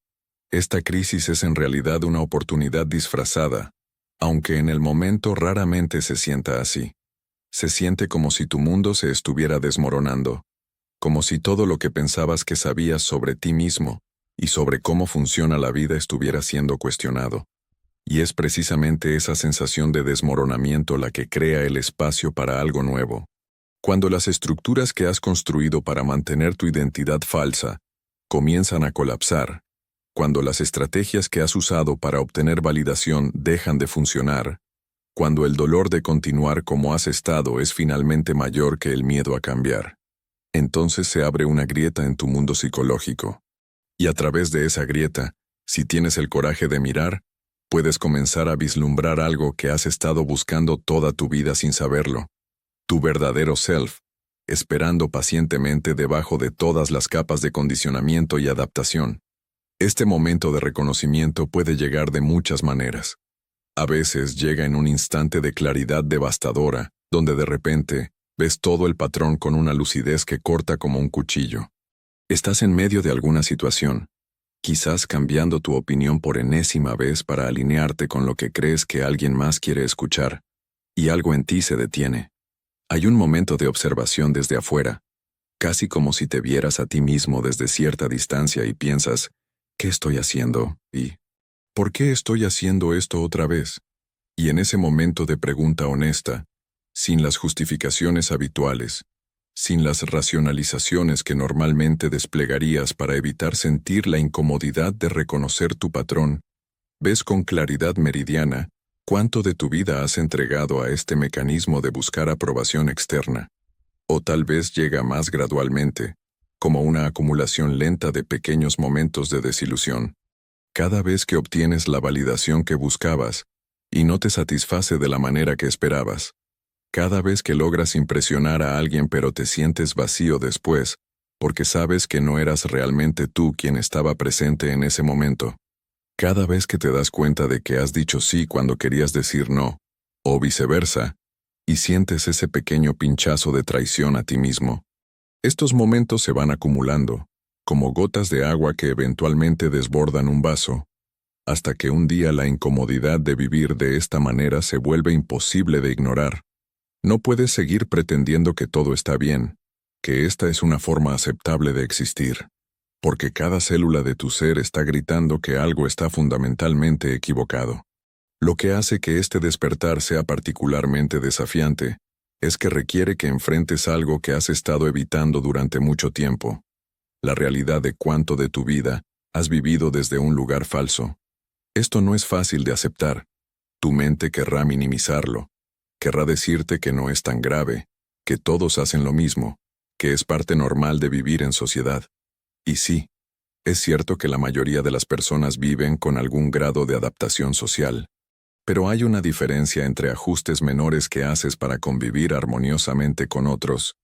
esta crisis es en realidad una oportunidad disfrazada, aunque en el momento raramente se sienta así. Se siente como si tu mundo se estuviera desmoronando, como si todo lo que pensabas que sabías sobre ti mismo y sobre cómo funciona la vida estuviera siendo cuestionado. Y es precisamente esa sensación de desmoronamiento la que crea el espacio para algo nuevo. Cuando las estructuras que has construido para mantener tu identidad falsa comienzan a colapsar, cuando las estrategias que has usado para obtener validación dejan de funcionar, cuando el dolor de continuar como has estado es finalmente mayor que el miedo a cambiar, entonces se abre una grieta en tu mundo psicológico. Y a través de esa grieta, si tienes el coraje de mirar, puedes comenzar a vislumbrar algo que has estado buscando toda tu vida sin saberlo. Tu verdadero self, esperando pacientemente debajo de todas las capas de condicionamiento y adaptación. Este momento de reconocimiento puede llegar de muchas maneras. A veces llega en un instante de claridad devastadora, donde de repente ves todo el patrón con una lucidez que corta como un cuchillo. Estás en medio de alguna situación, quizás cambiando tu opinión por enésima vez para alinearte con lo que crees que alguien más quiere escuchar, y algo en ti se detiene. Hay un momento de observación desde afuera, casi como si te vieras a ti mismo desde cierta distancia y piensas, ¿qué estoy haciendo? ¿Y por qué estoy haciendo esto otra vez? Y en ese momento de pregunta honesta, sin las justificaciones habituales, sin las racionalizaciones que normalmente desplegarías para evitar sentir la incomodidad de reconocer tu patrón, ves con claridad meridiana cuánto de tu vida has entregado a este mecanismo de buscar aprobación externa. O tal vez llega más gradualmente, como una acumulación lenta de pequeños momentos de desilusión. Cada vez que obtienes la validación que buscabas y no te satisface de la manera que esperabas. Cada vez que logras impresionar a alguien pero te sientes vacío después, porque sabes que no eras realmente tú quien estaba presente en ese momento. Cada vez que te das cuenta de que has dicho sí cuando querías decir no, o viceversa, y sientes ese pequeño pinchazo de traición a ti mismo. Estos momentos se van acumulando, como gotas de agua que eventualmente desbordan un vaso, hasta que un día la incomodidad de vivir de esta manera se vuelve imposible de ignorar. No puedes seguir pretendiendo que todo está bien, que esta es una forma aceptable de existir, porque cada célula de tu ser está gritando que algo está fundamentalmente equivocado. Lo que hace que este despertar sea particularmente desafiante es que requiere que enfrentes algo que has estado evitando durante mucho tiempo, la realidad de cuánto de tu vida has vivido desde un lugar falso. Esto no es fácil de aceptar. Tu mente querrá minimizarlo. Querrá decirte que no es tan grave, que todos hacen lo mismo, que es parte normal de vivir en sociedad. Y sí, es cierto que la mayoría de las personas viven con algún grado de adaptación social. Pero hay una diferencia entre ajustes menores que haces para convivir armoniosamente con otros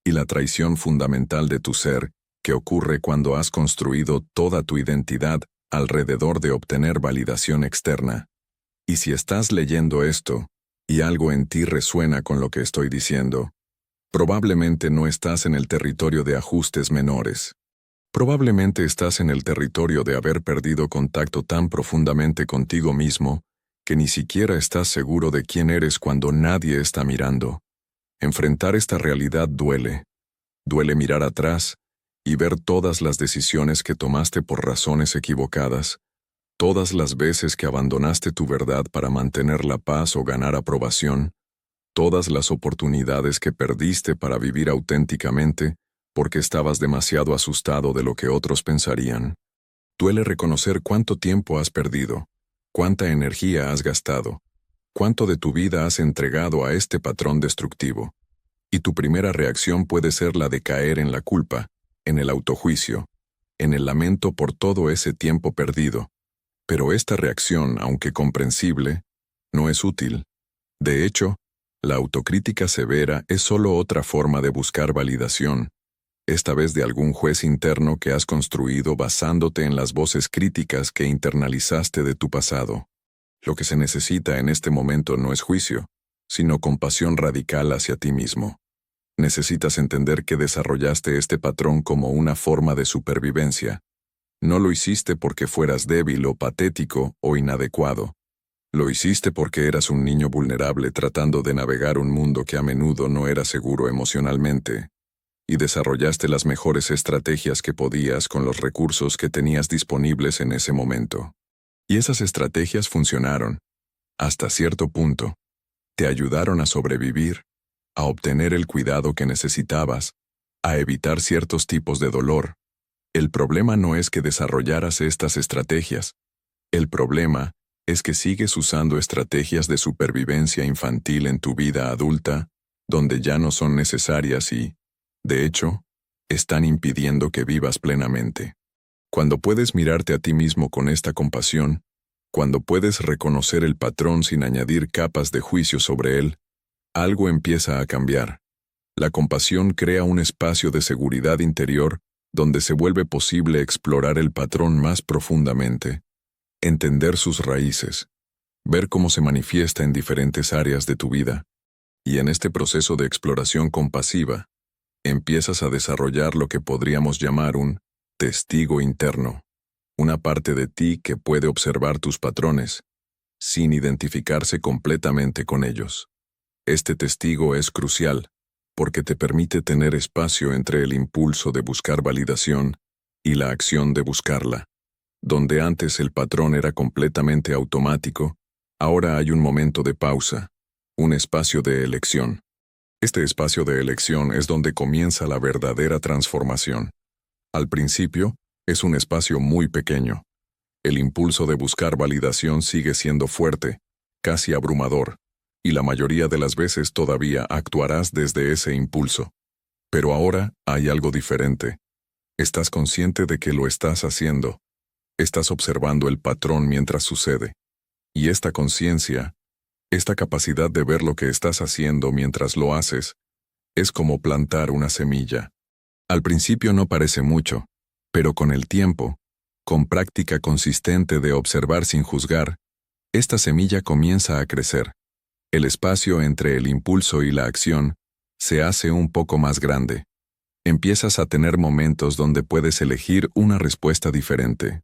y la traición fundamental de tu ser que ocurre cuando has construido toda tu identidad alrededor de obtener validación externa. Y si estás leyendo esto, y algo en ti resuena con lo que estoy diciendo. Probablemente no estás en el territorio de ajustes menores. Probablemente estás en el territorio de haber perdido contacto tan profundamente contigo mismo que ni siquiera estás seguro de quién eres cuando nadie está mirando. Enfrentar esta realidad duele. Duele mirar atrás y ver todas las decisiones que tomaste por razones equivocadas, todas las veces que abandonaste tu verdad para mantener la paz o ganar aprobación, todas las oportunidades que perdiste para vivir auténticamente porque estabas demasiado asustado de lo que otros pensarían. Duele reconocer cuánto tiempo has perdido, cuánta energía has gastado, cuánto de tu vida has entregado a este patrón destructivo. Y tu primera reacción puede ser la de caer en la culpa, en el autojuicio, en el lamento por todo ese tiempo perdido. Pero esta reacción, aunque comprensible, no es útil. De hecho, la autocrítica severa es solo otra forma de buscar validación, esta vez de algún juez interno que has construido basándote en las voces críticas que internalizaste de tu pasado. Lo que se necesita en este momento no es juicio, sino compasión radical hacia ti mismo. Necesitas entender que desarrollaste este patrón como una forma de supervivencia. No lo hiciste porque fueras débil o patético o inadecuado. Lo hiciste porque eras un niño vulnerable tratando de navegar un mundo que a menudo no era seguro emocionalmente, y desarrollaste las mejores estrategias que podías con los recursos que tenías disponibles en ese momento. Y esas estrategias funcionaron, hasta cierto punto. Te ayudaron a sobrevivir, a obtener el cuidado que necesitabas, a evitar ciertos tipos de dolor. El problema no es que desarrollaras estas estrategias. El problema es que sigues usando estrategias de supervivencia infantil en tu vida adulta, donde ya no son necesarias y, de hecho, están impidiendo que vivas plenamente. Cuando puedes mirarte a ti mismo con esta compasión, cuando puedes reconocer el patrón sin añadir capas de juicio sobre él, algo empieza a cambiar. La compasión crea un espacio de seguridad interior donde se vuelve posible explorar el patrón más profundamente, entender sus raíces, ver cómo se manifiesta en diferentes áreas de tu vida. Y en este proceso de exploración compasiva, empiezas a desarrollar lo que podríamos llamar un testigo interno, una parte de ti que puede observar tus patrones, sin identificarse completamente con ellos. Este testigo es crucial, porque te permite tener espacio entre el impulso de buscar validación y la acción de buscarla. Donde antes el patrón era completamente automático, ahora hay un momento de pausa, un espacio de elección. Este espacio de elección es donde comienza la verdadera transformación. Al principio, es un espacio muy pequeño. El impulso de buscar validación sigue siendo fuerte, casi abrumador, y la mayoría de las veces todavía actuarás desde ese impulso. Pero ahora hay algo diferente. Estás consciente de que lo estás haciendo. Estás observando el patrón mientras sucede. Y esta conciencia, esta capacidad de ver lo que estás haciendo mientras lo haces, es como plantar una semilla. Al principio no parece mucho, pero con el tiempo, con práctica consistente de observar sin juzgar, esta semilla comienza a crecer. El espacio entre el impulso y la acción se hace un poco más grande. Empiezas a tener momentos donde puedes elegir una respuesta diferente.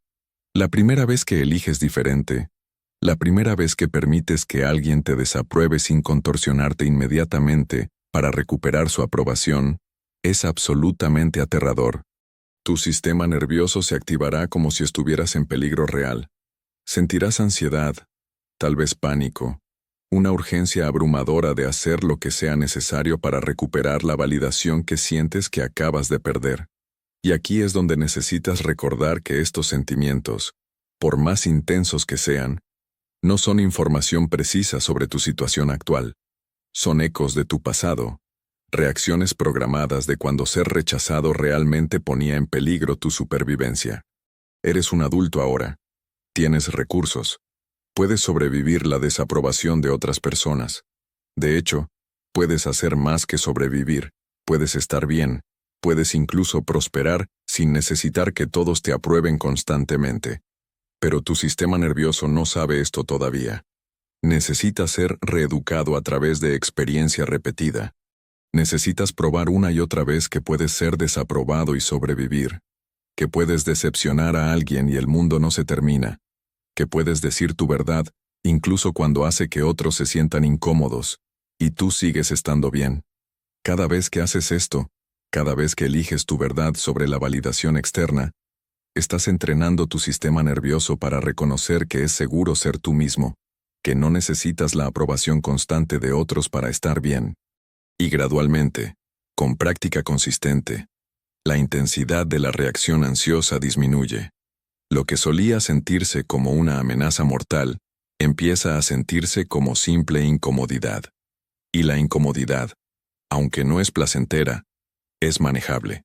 La primera vez que eliges diferente, la primera vez que permites que alguien te desapruebe sin contorsionarte inmediatamente para recuperar su aprobación, es absolutamente aterrador. Tu sistema nervioso se activará como si estuvieras en peligro real. Sentirás ansiedad, tal vez pánico, una urgencia abrumadora de hacer lo que sea necesario para recuperar la validación que sientes que acabas de perder. Y aquí es donde necesitas recordar que estos sentimientos, por más intensos que sean, no son información precisa sobre tu situación actual. Son ecos de tu pasado, reacciones programadas de cuando ser rechazado realmente ponía en peligro tu supervivencia. Eres un adulto ahora. Tienes recursos. Puedes sobrevivir la desaprobación de otras personas. De hecho, puedes hacer más que sobrevivir. Puedes estar bien. Puedes incluso prosperar sin necesitar que todos te aprueben constantemente. Pero tu sistema nervioso no sabe esto todavía. Necesitas ser reeducado a través de experiencia repetida. Necesitas probar una y otra vez que puedes ser desaprobado y sobrevivir, que puedes decepcionar a alguien y el mundo no se termina, que puedes decir tu verdad incluso cuando hace que otros se sientan incómodos, y tú sigues estando bien. Cada vez que haces esto, cada vez que eliges tu verdad sobre la validación externa, estás entrenando tu sistema nervioso para reconocer que es seguro ser tú mismo, que no necesitas la aprobación constante de otros para estar bien. Y gradualmente, con práctica consistente, la intensidad de la reacción ansiosa disminuye. Lo que solía sentirse como una amenaza mortal, empieza a sentirse como simple incomodidad. Y la incomodidad, aunque no es placentera, es manejable.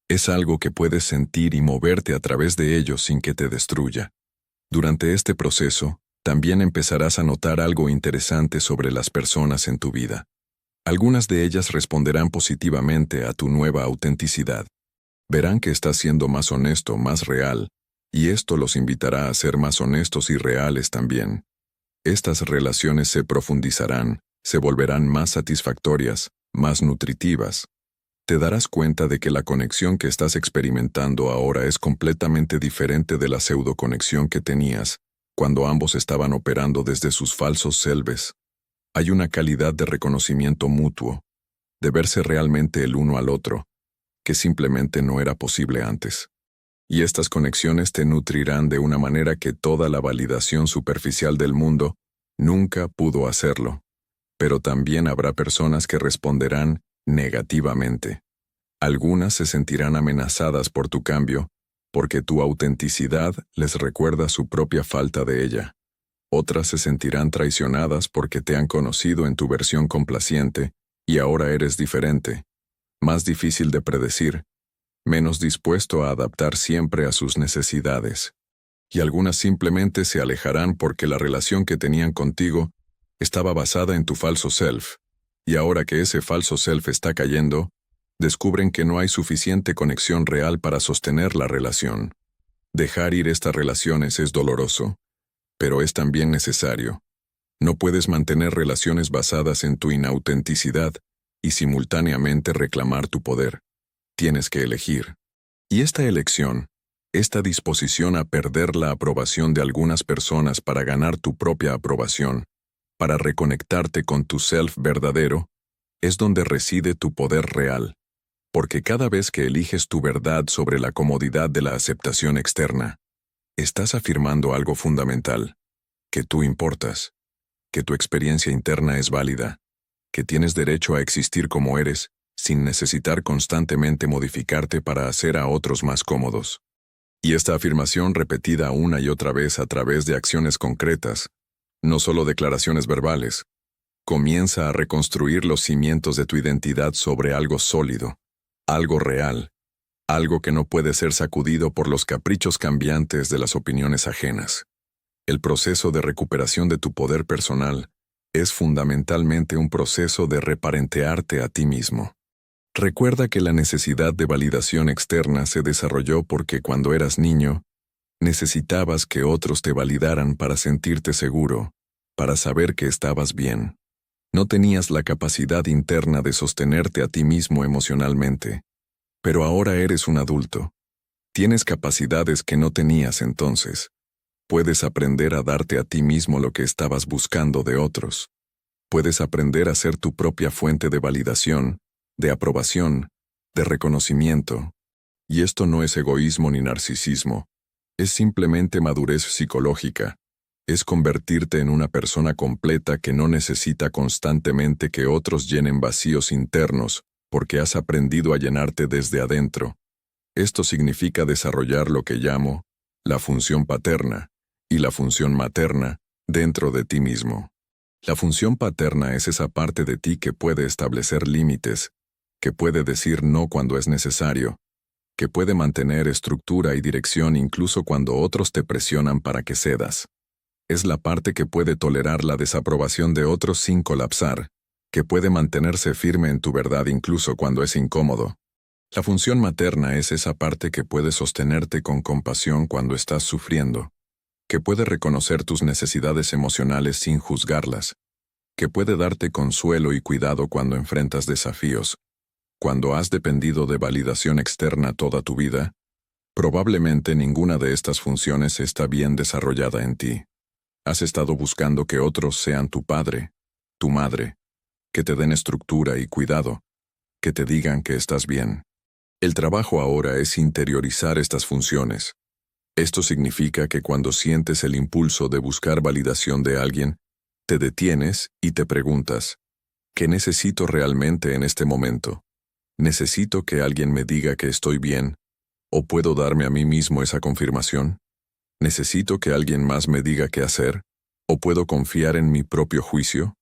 Es algo que puedes sentir y moverte a través de ello sin que te destruya. Durante este proceso, también empezarás a notar algo interesante sobre las personas en tu vida. Algunas de ellas responderán positivamente a tu nueva autenticidad. Verán que estás siendo más honesto, más real, y esto los invitará a ser más honestos y reales también. Estas relaciones se profundizarán, se volverán más satisfactorias, más nutritivas. Te darás cuenta de que la conexión que estás experimentando ahora es completamente diferente de la pseudoconexión que tenías cuando ambos estaban operando desde sus falsos selves. Hay una calidad de reconocimiento mutuo, de verse realmente el uno al otro, que simplemente no era posible antes. Y estas conexiones te nutrirán de una manera que toda la validación superficial del mundo nunca pudo hacerlo. Pero también habrá personas que responderán negativamente. Algunas se sentirán amenazadas por tu cambio, porque tu autenticidad les recuerda su propia falta de ella. Otras se sentirán traicionadas porque te han conocido en tu versión complaciente y ahora eres diferente, más difícil de predecir, menos dispuesto a adaptar siempre a sus necesidades. Y algunas simplemente se alejarán porque la relación que tenían contigo estaba basada en tu falso self, y ahora que ese falso self está cayendo, descubren que no hay suficiente conexión real para sostener la relación. Dejar ir estas relaciones es doloroso, pero es también necesario. No puedes mantener relaciones basadas en tu inautenticidad y simultáneamente reclamar tu poder. Tienes que elegir. Y esta elección, esta disposición a perder la aprobación de algunas personas para ganar tu propia aprobación, para reconectarte con tu self verdadero, es donde reside tu poder real. Porque cada vez que eliges tu verdad sobre la comodidad de la aceptación externa, estás afirmando algo fundamental, que tú importas, que tu experiencia interna es válida, que tienes derecho a existir como eres, sin necesitar constantemente modificarte para hacer a otros más cómodos. Y esta afirmación repetida una y otra vez a través de acciones concretas, no solo declaraciones verbales, comienza a reconstruir los cimientos de tu identidad sobre algo sólido, algo real, algo que no puede ser sacudido por los caprichos cambiantes de las opiniones ajenas. El proceso de recuperación de tu poder personal es fundamentalmente un proceso de reparentearte a ti mismo. Recuerda que la necesidad de validación externa se desarrolló porque cuando eras niño, necesitabas que otros te validaran para sentirte seguro, para saber que estabas bien. No tenías la capacidad interna de sostenerte a ti mismo emocionalmente. Pero ahora eres un adulto. Tienes capacidades que no tenías entonces. Puedes aprender a darte a ti mismo lo que estabas buscando de otros. Puedes aprender a ser tu propia fuente de validación, de aprobación, de reconocimiento. Y esto no es egoísmo ni narcisismo. Es simplemente madurez psicológica. Es convertirte en una persona completa que no necesita constantemente que otros llenen vacíos internos, porque has aprendido a llenarte desde adentro. Esto significa desarrollar lo que llamo la función paterna y la función materna dentro de ti mismo. La función paterna es esa parte de ti que puede establecer límites, que puede decir no cuando es necesario, que puede mantener estructura y dirección incluso cuando otros te presionan para que cedas. Es la parte que puede tolerar la desaprobación de otros sin colapsar, que puede mantenerse firme en tu verdad incluso cuando es incómodo. La función materna es esa parte que puede sostenerte con compasión cuando estás sufriendo, que puede reconocer tus necesidades emocionales sin juzgarlas, que puede darte consuelo y cuidado cuando enfrentas desafíos. Cuando has dependido de validación externa toda tu vida, probablemente ninguna de estas funciones está bien desarrollada en ti. Has estado buscando que otros sean tu padre, tu madre, que te den estructura y cuidado, que te digan que estás bien. El trabajo ahora es interiorizar estas funciones. Esto significa que cuando sientes el impulso de buscar validación de alguien, te detienes y te preguntas, ¿qué necesito realmente en este momento? ¿Necesito que alguien me diga que estoy bien? ¿O puedo darme a mí mismo esa confirmación? ¿Necesito que alguien más me diga qué hacer? ¿O puedo confiar en mi propio juicio?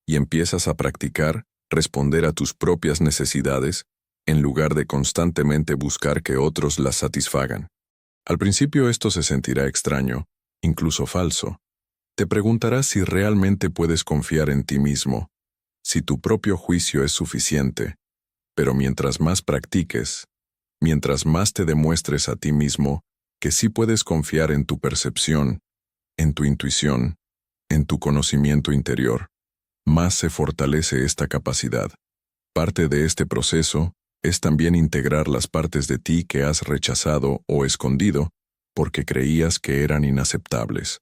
Y empiezas a practicar, responder a tus propias necesidades, en lugar de constantemente buscar que otros las satisfagan. Al principio esto se sentirá extraño, incluso falso. Te preguntarás si realmente puedes confiar en ti mismo, si tu propio juicio es suficiente. Pero mientras más practiques, mientras más te demuestres a ti mismo que sí puedes confiar en tu percepción, en tu intuición, en tu conocimiento interior, más se fortalece esta capacidad. Parte de este proceso es también integrar las partes de ti que has rechazado o escondido porque creías que eran inaceptables.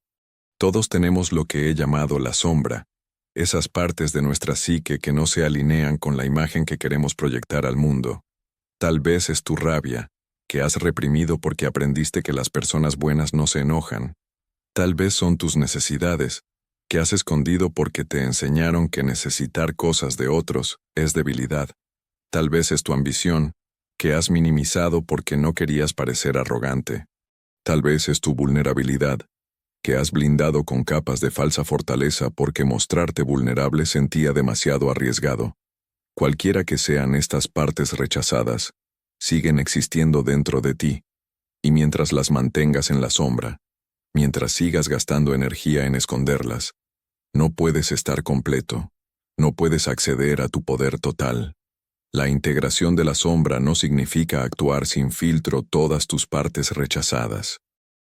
Todos tenemos lo que he llamado la sombra, esas partes de nuestra psique que no se alinean con la imagen que queremos proyectar al mundo. Tal vez es tu rabia, que has reprimido porque aprendiste que las personas buenas no se enojan. Tal vez son tus necesidades, que has escondido porque te enseñaron que necesitar cosas de otros es debilidad. Tal vez es tu ambición, que has minimizado porque no querías parecer arrogante. Tal vez es tu vulnerabilidad, que has blindado con capas de falsa fortaleza porque mostrarte vulnerable sentía demasiado arriesgado. Cualquiera que sean estas partes rechazadas, siguen existiendo dentro de ti, y mientras las mantengas en la sombra, mientras sigas gastando energía en esconderlas, no puedes estar completo, no puedes acceder a tu poder total. La integración de la sombra no significa actuar sin filtro todas tus partes rechazadas.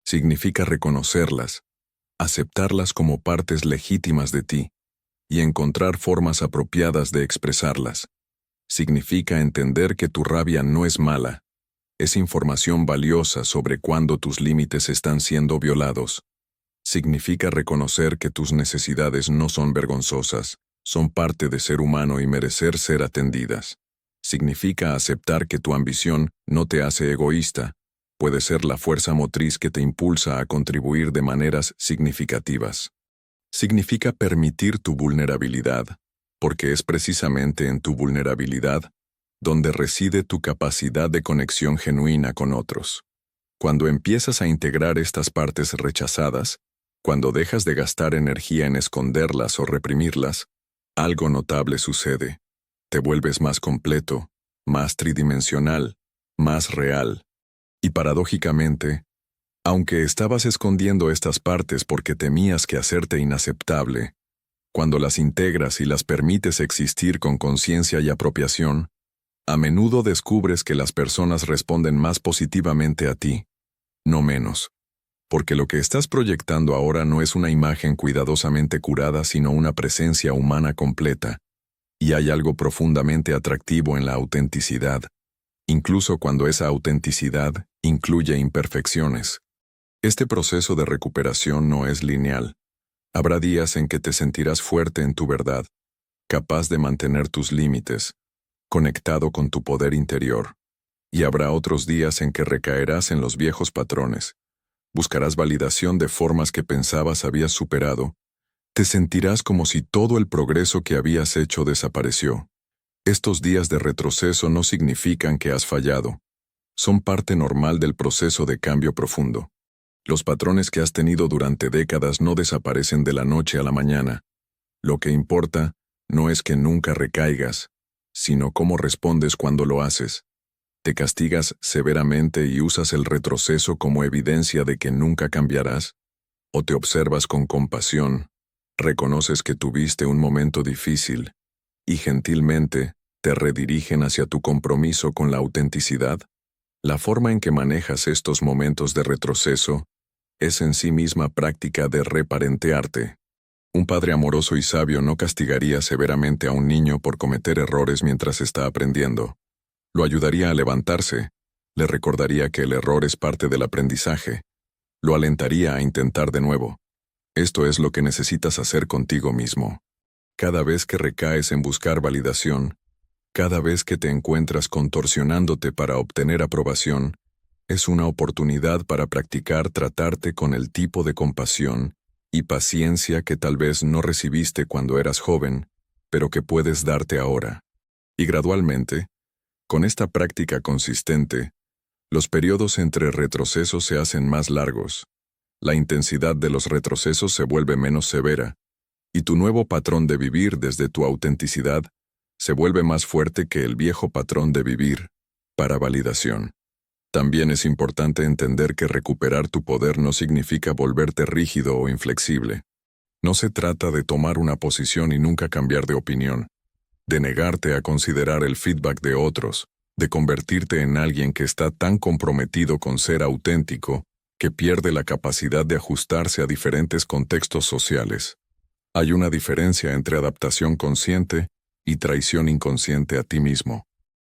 Significa reconocerlas, aceptarlas como partes legítimas de ti, y encontrar formas apropiadas de expresarlas. Significa entender que tu rabia no es mala, es información valiosa sobre cuándo tus límites están siendo violados. Significa reconocer que tus necesidades no son vergonzosas, son parte de ser humano y merecer ser atendidas. Significa aceptar que tu ambición no te hace egoísta, puede ser la fuerza motriz que te impulsa a contribuir de maneras significativas. Significa permitir tu vulnerabilidad, porque es precisamente en tu vulnerabilidad donde reside tu capacidad de conexión genuina con otros. Cuando empiezas a integrar estas partes rechazadas, cuando dejas de gastar energía en esconderlas o reprimirlas, algo notable sucede. Te vuelves más completo, más tridimensional, más real. Y paradójicamente, aunque estabas escondiendo estas partes porque temías que hacerte inaceptable, cuando las integras y las permites existir con conciencia y apropiación, a menudo descubres que las personas responden más positivamente a ti, no menos. Porque lo que estás proyectando ahora no es una imagen cuidadosamente curada, sino una presencia humana completa. Y hay algo profundamente atractivo en la autenticidad, incluso cuando esa autenticidad incluye imperfecciones. Este proceso de recuperación no es lineal. Habrá días en que te sentirás fuerte en tu verdad, capaz de mantener tus límites, conectado con tu poder interior. Y habrá otros días en que recaerás en los viejos patrones. Buscarás validación de formas que pensabas habías superado. Te sentirás como si todo el progreso que habías hecho desapareció. Estos días de retroceso no significan que has fallado. Son parte normal del proceso de cambio profundo. Los patrones que has tenido durante décadas no desaparecen de la noche a la mañana. Lo que importa no es que nunca recaigas, sino cómo respondes cuando lo haces. ¿Te castigas severamente y usas el retroceso como evidencia de que nunca cambiarás? ¿O te observas con compasión, reconoces que tuviste un momento difícil y gentilmente te redirigen hacia tu compromiso con la autenticidad? La forma en que manejas estos momentos de retroceso es en sí misma práctica de reparentearte. Un padre amoroso y sabio no castigaría severamente a un niño por cometer errores mientras está aprendiendo. Lo ayudaría a levantarse, le recordaría que el error es parte del aprendizaje, lo alentaría a intentar de nuevo. Esto es lo que necesitas hacer contigo mismo. Cada vez que recaes en buscar validación, cada vez que te encuentras contorsionándote para obtener aprobación, es una oportunidad para practicar tratarte con el tipo de compasión y paciencia que tal vez no recibiste cuando eras joven, pero que puedes darte ahora. Y gradualmente, con esta práctica consistente, los periodos entre retrocesos se hacen más largos, la intensidad de los retrocesos se vuelve menos severa, y tu nuevo patrón de vivir desde tu autenticidad se vuelve más fuerte que el viejo patrón de vivir para validación. También es importante entender que recuperar tu poder no significa volverte rígido o inflexible. No se trata de tomar una posición y nunca cambiar de opinión, de negarte a considerar el feedback de otros, de convertirte en alguien que está tan comprometido con ser auténtico que pierde la capacidad de ajustarse a diferentes contextos sociales. Hay una diferencia entre adaptación consciente y traición inconsciente a ti mismo.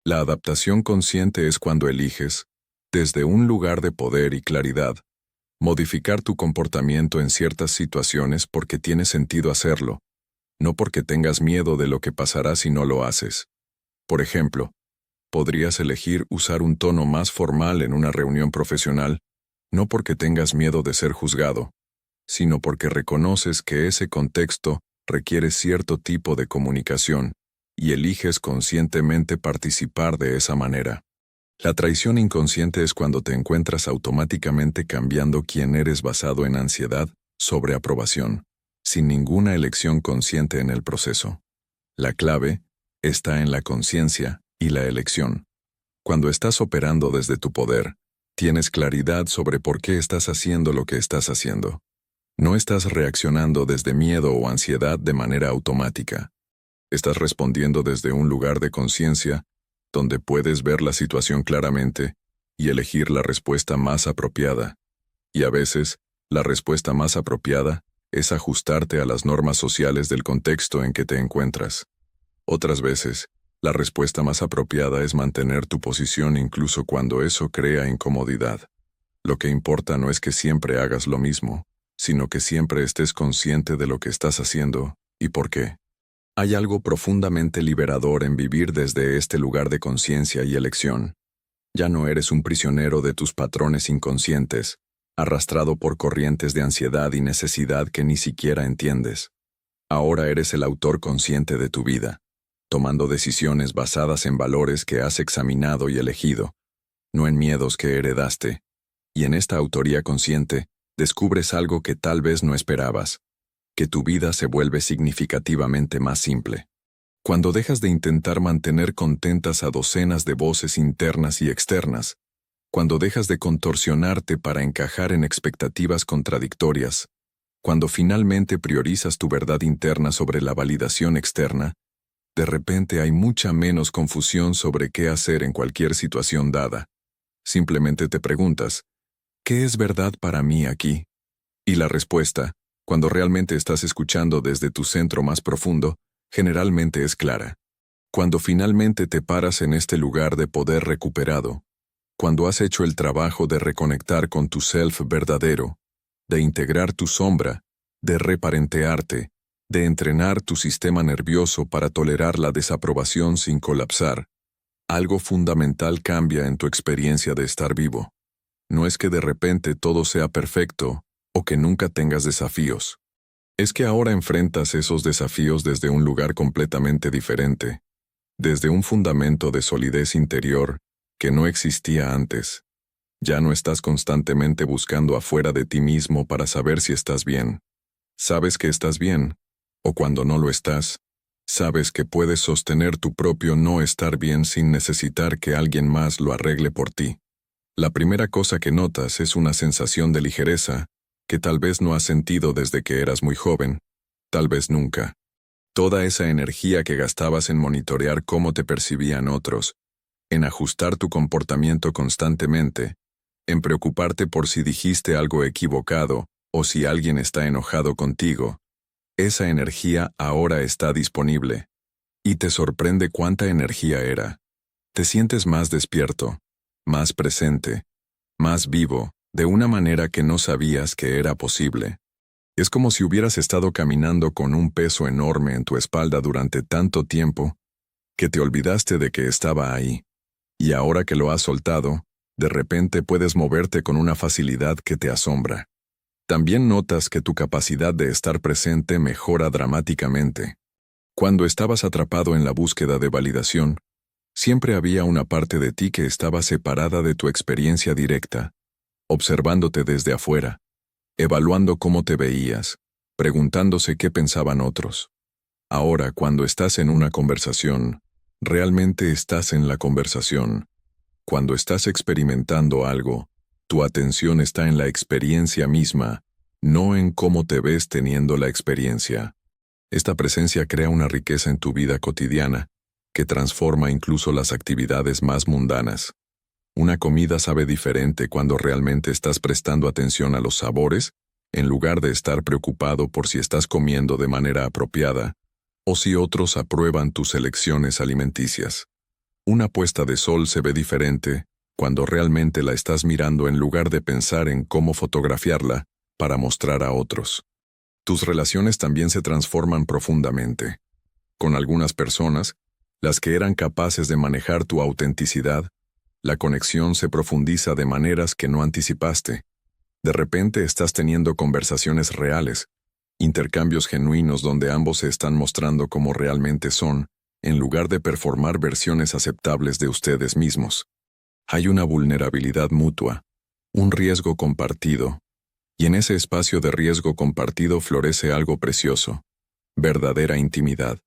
La adaptación consciente es cuando eliges, desde un lugar de poder y claridad, modificar tu comportamiento en ciertas situaciones porque tiene sentido hacerlo, no porque tengas miedo de lo que pasará si no lo haces. Por ejemplo, podrías elegir usar un tono más formal en una reunión profesional, no porque tengas miedo de ser juzgado, sino porque reconoces que ese contexto requiere cierto tipo de comunicación y eliges conscientemente participar de esa manera. La traición inconsciente es cuando te encuentras automáticamente cambiando quién eres basado en ansiedad sobre aprobación, sin ninguna elección consciente en el proceso. La clave está en la conciencia y la elección. Cuando estás operando desde tu poder, tienes claridad sobre por qué estás haciendo lo que estás haciendo. No estás reaccionando desde miedo o ansiedad de manera automática. Estás respondiendo desde un lugar de conciencia, donde puedes ver la situación claramente y elegir la respuesta más apropiada. Y a veces, la respuesta más apropiada es ajustarte a las normas sociales del contexto en que te encuentras. Otras veces, la respuesta más apropiada es mantener tu posición incluso cuando eso crea incomodidad. Lo que importa no es que siempre hagas lo mismo, sino que siempre estés consciente de lo que estás haciendo y por qué. Hay algo profundamente liberador en vivir desde este lugar de conciencia y elección. Ya no eres un prisionero de tus patrones inconscientes, arrastrado por corrientes de ansiedad y necesidad que ni siquiera entiendes. Ahora eres el autor consciente de tu vida, tomando decisiones basadas en valores que has examinado y elegido, no en miedos que heredaste. Y en esta autoría consciente, descubres algo que tal vez no esperabas, que tu vida se vuelve significativamente más simple. Cuando dejas de intentar mantener contentas a docenas de voces internas y externas, cuando dejas de contorsionarte para encajar en expectativas contradictorias, cuando finalmente priorizas tu verdad interna sobre la validación externa, de repente hay mucha menos confusión sobre qué hacer en cualquier situación dada. Simplemente te preguntas, ¿qué es verdad para mí aquí? Y la respuesta, cuando realmente estás escuchando desde tu centro más profundo, generalmente es clara. Cuando finalmente te paras en este lugar de poder recuperado, cuando has hecho el trabajo de reconectar con tu self verdadero, de integrar tu sombra, de reparentearte, de entrenar tu sistema nervioso para tolerar la desaprobación sin colapsar, algo fundamental cambia en tu experiencia de estar vivo. No es que de repente todo sea perfecto, o que nunca tengas desafíos. Es que ahora enfrentas esos desafíos desde un lugar completamente diferente, desde un fundamento de solidez interior que no existía antes. Ya no estás constantemente buscando afuera de ti mismo para saber si estás bien. Sabes que estás bien, o cuando no lo estás, sabes que puedes sostener tu propio no estar bien sin necesitar que alguien más lo arregle por ti. La primera cosa que notas es una sensación de ligereza, que tal vez no has sentido desde que eras muy joven, tal vez nunca. Toda esa energía que gastabas en monitorear cómo te percibían otros, en ajustar tu comportamiento constantemente, en preocuparte por si dijiste algo equivocado o si alguien está enojado contigo. Esa energía ahora está disponible. Y te sorprende cuánta energía era. Te sientes más despierto, más presente, más vivo, de una manera que no sabías que era posible. Es como si hubieras estado caminando con un peso enorme en tu espalda durante tanto tiempo que te olvidaste de que estaba ahí. Y ahora que lo has soltado, de repente puedes moverte con una facilidad que te asombra. También notas que tu capacidad de estar presente mejora dramáticamente. Cuando estabas atrapado en la búsqueda de validación, siempre había una parte de ti que estaba separada de tu experiencia directa, observándote desde afuera, evaluando cómo te veías, preguntándose qué pensaban otros. Ahora, cuando estás en una conversación, realmente estás en la conversación. Cuando estás experimentando algo, tu atención está en la experiencia misma, no en cómo te ves teniendo la experiencia. Esta presencia crea una riqueza en tu vida cotidiana, que transforma incluso las actividades más mundanas. Una comida sabe diferente cuando realmente estás prestando atención a los sabores, en lugar de estar preocupado por si estás comiendo de manera apropiada, o si otros aprueban tus elecciones alimenticias. Una puesta de sol se ve diferente cuando realmente la estás mirando en lugar de pensar en cómo fotografiarla para mostrar a otros. Tus relaciones también se transforman profundamente. Con algunas personas, las que eran capaces de manejar tu autenticidad, la conexión se profundiza de maneras que no anticipaste. De repente estás teniendo conversaciones reales, intercambios genuinos donde ambos se están mostrando como realmente son, en lugar de performar versiones aceptables de ustedes mismos. Hay una vulnerabilidad mutua, un riesgo compartido, y en ese espacio de riesgo compartido florece algo precioso, verdadera intimidad.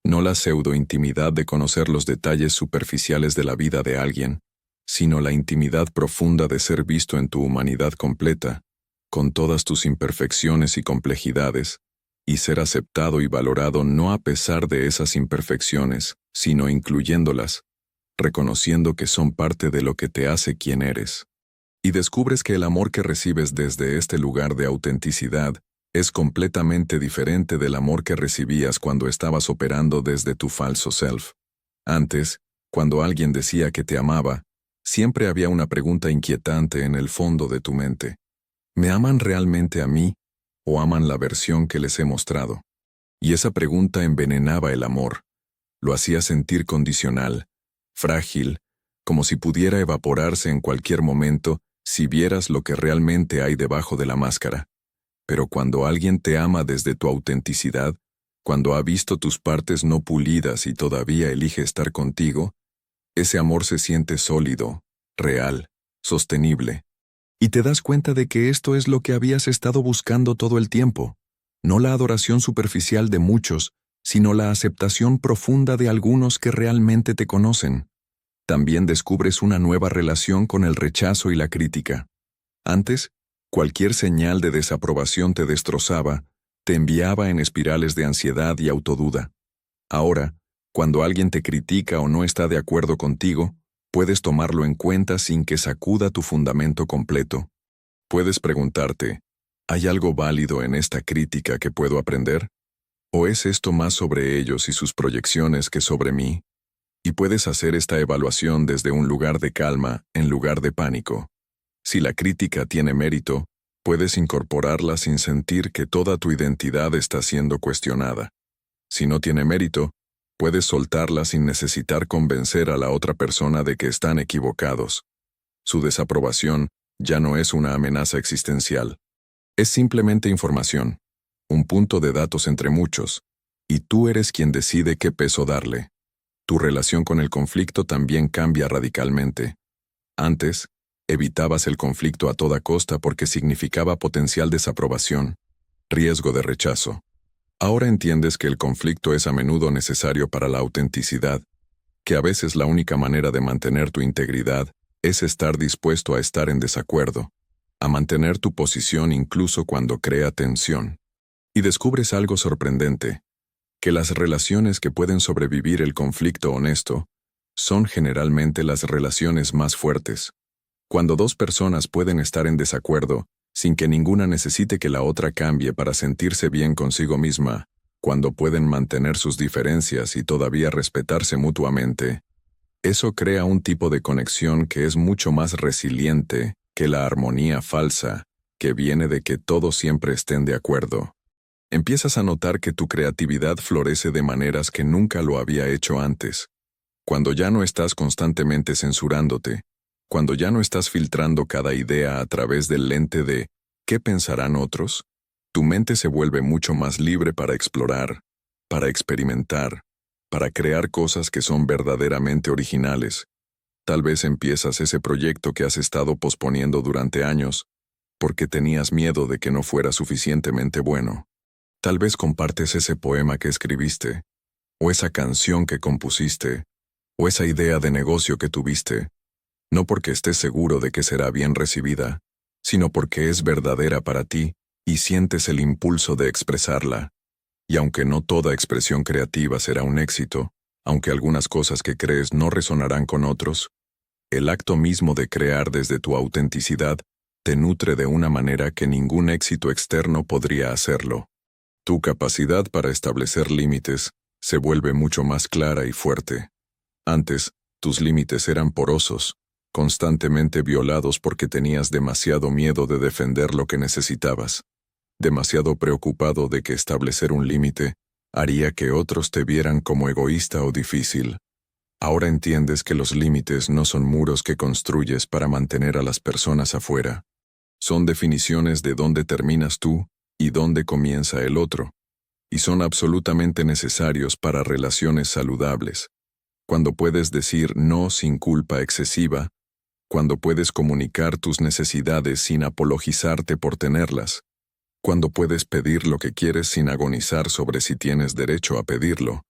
No la pseudo-intimidad de conocer los detalles superficiales de la vida de alguien, sino la intimidad profunda de ser visto en tu humanidad completa, con todas tus imperfecciones y complejidades, y ser aceptado y valorado no a pesar de esas imperfecciones, sino incluyéndolas, reconociendo que son parte de lo que te hace quien eres. Y descubres que el amor que recibes desde este lugar de autenticidad es completamente diferente del amor que recibías cuando estabas operando desde tu falso self. Antes, cuando alguien decía que te amaba, siempre había una pregunta inquietante en el fondo de tu mente. ¿Me aman realmente a mí o aman la versión que les he mostrado? Y esa pregunta envenenaba el amor. Lo hacía sentir condicional, frágil, como si pudiera evaporarse en cualquier momento si vieras lo que realmente hay debajo de la máscara. Pero cuando alguien te ama desde tu autenticidad, cuando ha visto tus partes no pulidas y todavía elige estar contigo, ese amor se siente sólido, real, sostenible. Y te das cuenta de que esto es lo que habías estado buscando todo el tiempo. No la adoración superficial de muchos, sino la aceptación profunda de algunos que realmente te conocen. También descubres una nueva relación con el rechazo y la crítica. Antes, cualquier señal de desaprobación te destrozaba, te enviaba en espirales de ansiedad y autoduda. Ahora, cuando alguien te critica o no está de acuerdo contigo, puedes tomarlo en cuenta sin que sacuda tu fundamento completo. Puedes preguntarte, ¿hay algo válido en esta crítica que puedo aprender? ¿O es esto más sobre ellos y sus proyecciones que sobre mí? Y puedes hacer esta evaluación desde un lugar de calma en lugar de pánico. Si la crítica tiene mérito, puedes incorporarla sin sentir que toda tu identidad está siendo cuestionada. Si no tiene mérito, puedes soltarla sin necesitar convencer a la otra persona de que están equivocados. Su desaprobación ya no es una amenaza existencial. Es simplemente información, un punto de datos entre muchos, y tú eres quien decide qué peso darle. Tu relación con el conflicto también cambia radicalmente. Antes, evitabas el conflicto a toda costa porque significaba potencial desaprobación, riesgo de rechazo. Ahora entiendes que el conflicto es a menudo necesario para la autenticidad, que a veces la única manera de mantener tu integridad es estar dispuesto a estar en desacuerdo, a mantener tu posición incluso cuando crea tensión. Y descubres algo sorprendente, que las relaciones que pueden sobrevivir el conflicto honesto son generalmente las relaciones más fuertes. Cuando dos personas pueden estar en desacuerdo, sin que ninguna necesite que la otra cambie para sentirse bien consigo misma, cuando pueden mantener sus diferencias y todavía respetarse mutuamente, eso crea un tipo de conexión que es mucho más resiliente que la armonía falsa, que viene de que todos siempre estén de acuerdo. Empiezas a notar que tu creatividad florece de maneras que nunca lo había hecho antes. Cuando ya no estás constantemente censurándote, cuando ya no estás filtrando cada idea a través del lente de ¿qué pensarán otros?, tu mente se vuelve mucho más libre para explorar, para experimentar, para crear cosas que son verdaderamente originales. Tal vez empiezas ese proyecto que has estado posponiendo durante años, porque tenías miedo de que no fuera suficientemente bueno. Tal vez compartes ese poema que escribiste, o esa canción que compusiste, o esa idea de negocio que tuviste, no porque estés seguro de que será bien recibida, sino porque es verdadera para ti y sientes el impulso de expresarla. Y aunque no toda expresión creativa será un éxito, aunque algunas cosas que crees no resonarán con otros, el acto mismo de crear desde tu autenticidad te nutre de una manera que ningún éxito externo podría hacerlo. Tu capacidad para establecer límites se vuelve mucho más clara y fuerte. Antes, tus límites eran porosos, constantemente violados porque tenías demasiado miedo de defender lo que necesitabas, demasiado preocupado de que establecer un límite haría que otros te vieran como egoísta o difícil. Ahora entiendes que los límites no son muros que construyes para mantener a las personas afuera. Son definiciones de dónde terminas tú y dónde comienza el otro, y son absolutamente necesarios para relaciones saludables. Cuando puedes decir no sin culpa excesiva, cuando puedes comunicar tus necesidades sin apologizarte por tenerlas, cuando puedes pedir lo que quieres sin agonizar sobre si tienes derecho a pedirlo,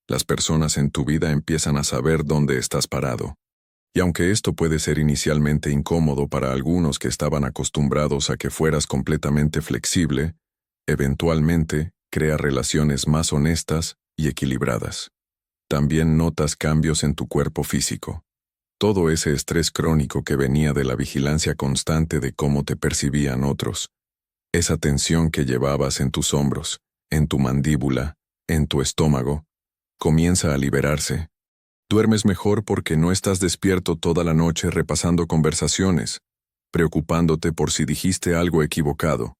las personas en tu vida empiezan a saber dónde estás parado. Y aunque esto puede ser inicialmente incómodo para algunos que estaban acostumbrados a que fueras completamente flexible, eventualmente crea relaciones más honestas y equilibradas. También notas cambios en tu cuerpo físico. Todo ese estrés crónico que venía de la vigilancia constante de cómo te percibían otros, esa tensión que llevabas en tus hombros, en tu mandíbula, en tu estómago, comienza a liberarse. Duermes mejor porque no estás despierto toda la noche repasando conversaciones, preocupándote por si dijiste algo equivocado.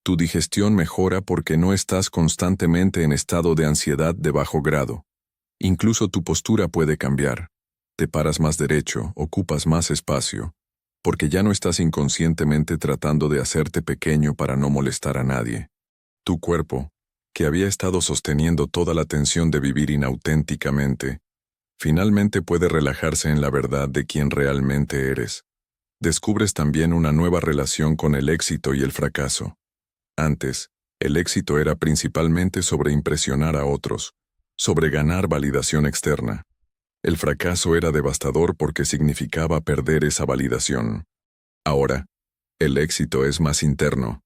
Tu digestión mejora porque no estás constantemente en estado de ansiedad de bajo grado. Incluso tu postura puede cambiar. Te paras más derecho, ocupas más espacio, porque ya no estás inconscientemente tratando de hacerte pequeño para no molestar a nadie. Tu cuerpo, que había estado sosteniendo toda la tensión de vivir inauténticamente, finalmente puede relajarse en la verdad de quién realmente eres. Descubres también una nueva relación con el éxito y el fracaso. Antes, el éxito era principalmente sobre impresionar a otros, sobre ganar validación externa. El fracaso era devastador porque significaba perder esa validación. Ahora, el éxito es más interno.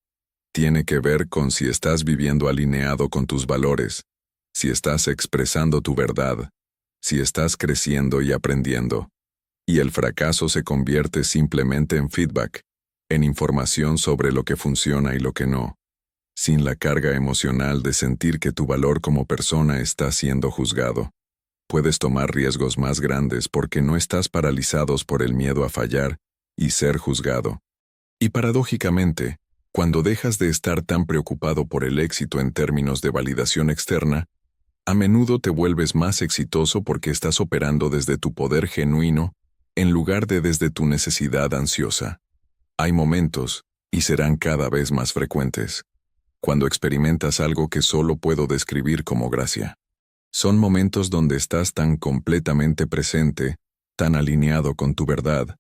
Tiene que ver con si estás viviendo alineado con tus valores, si estás expresando tu verdad, si estás creciendo y aprendiendo. Y el fracaso se convierte simplemente en feedback, en información sobre lo que funciona y lo que no, sin la carga emocional de sentir que tu valor como persona está siendo juzgado. Puedes tomar riesgos más grandes porque no estás paralizados por el miedo a fallar y ser juzgado. Y paradójicamente, cuando dejas de estar tan preocupado por el éxito en términos de validación externa, a menudo te vuelves más exitoso porque estás operando desde tu poder genuino en lugar de desde tu necesidad ansiosa. Hay momentos, y serán cada vez más frecuentes, cuando experimentas algo que solo puedo describir como gracia. Son momentos donde estás tan completamente presente, tan alineado con tu verdad,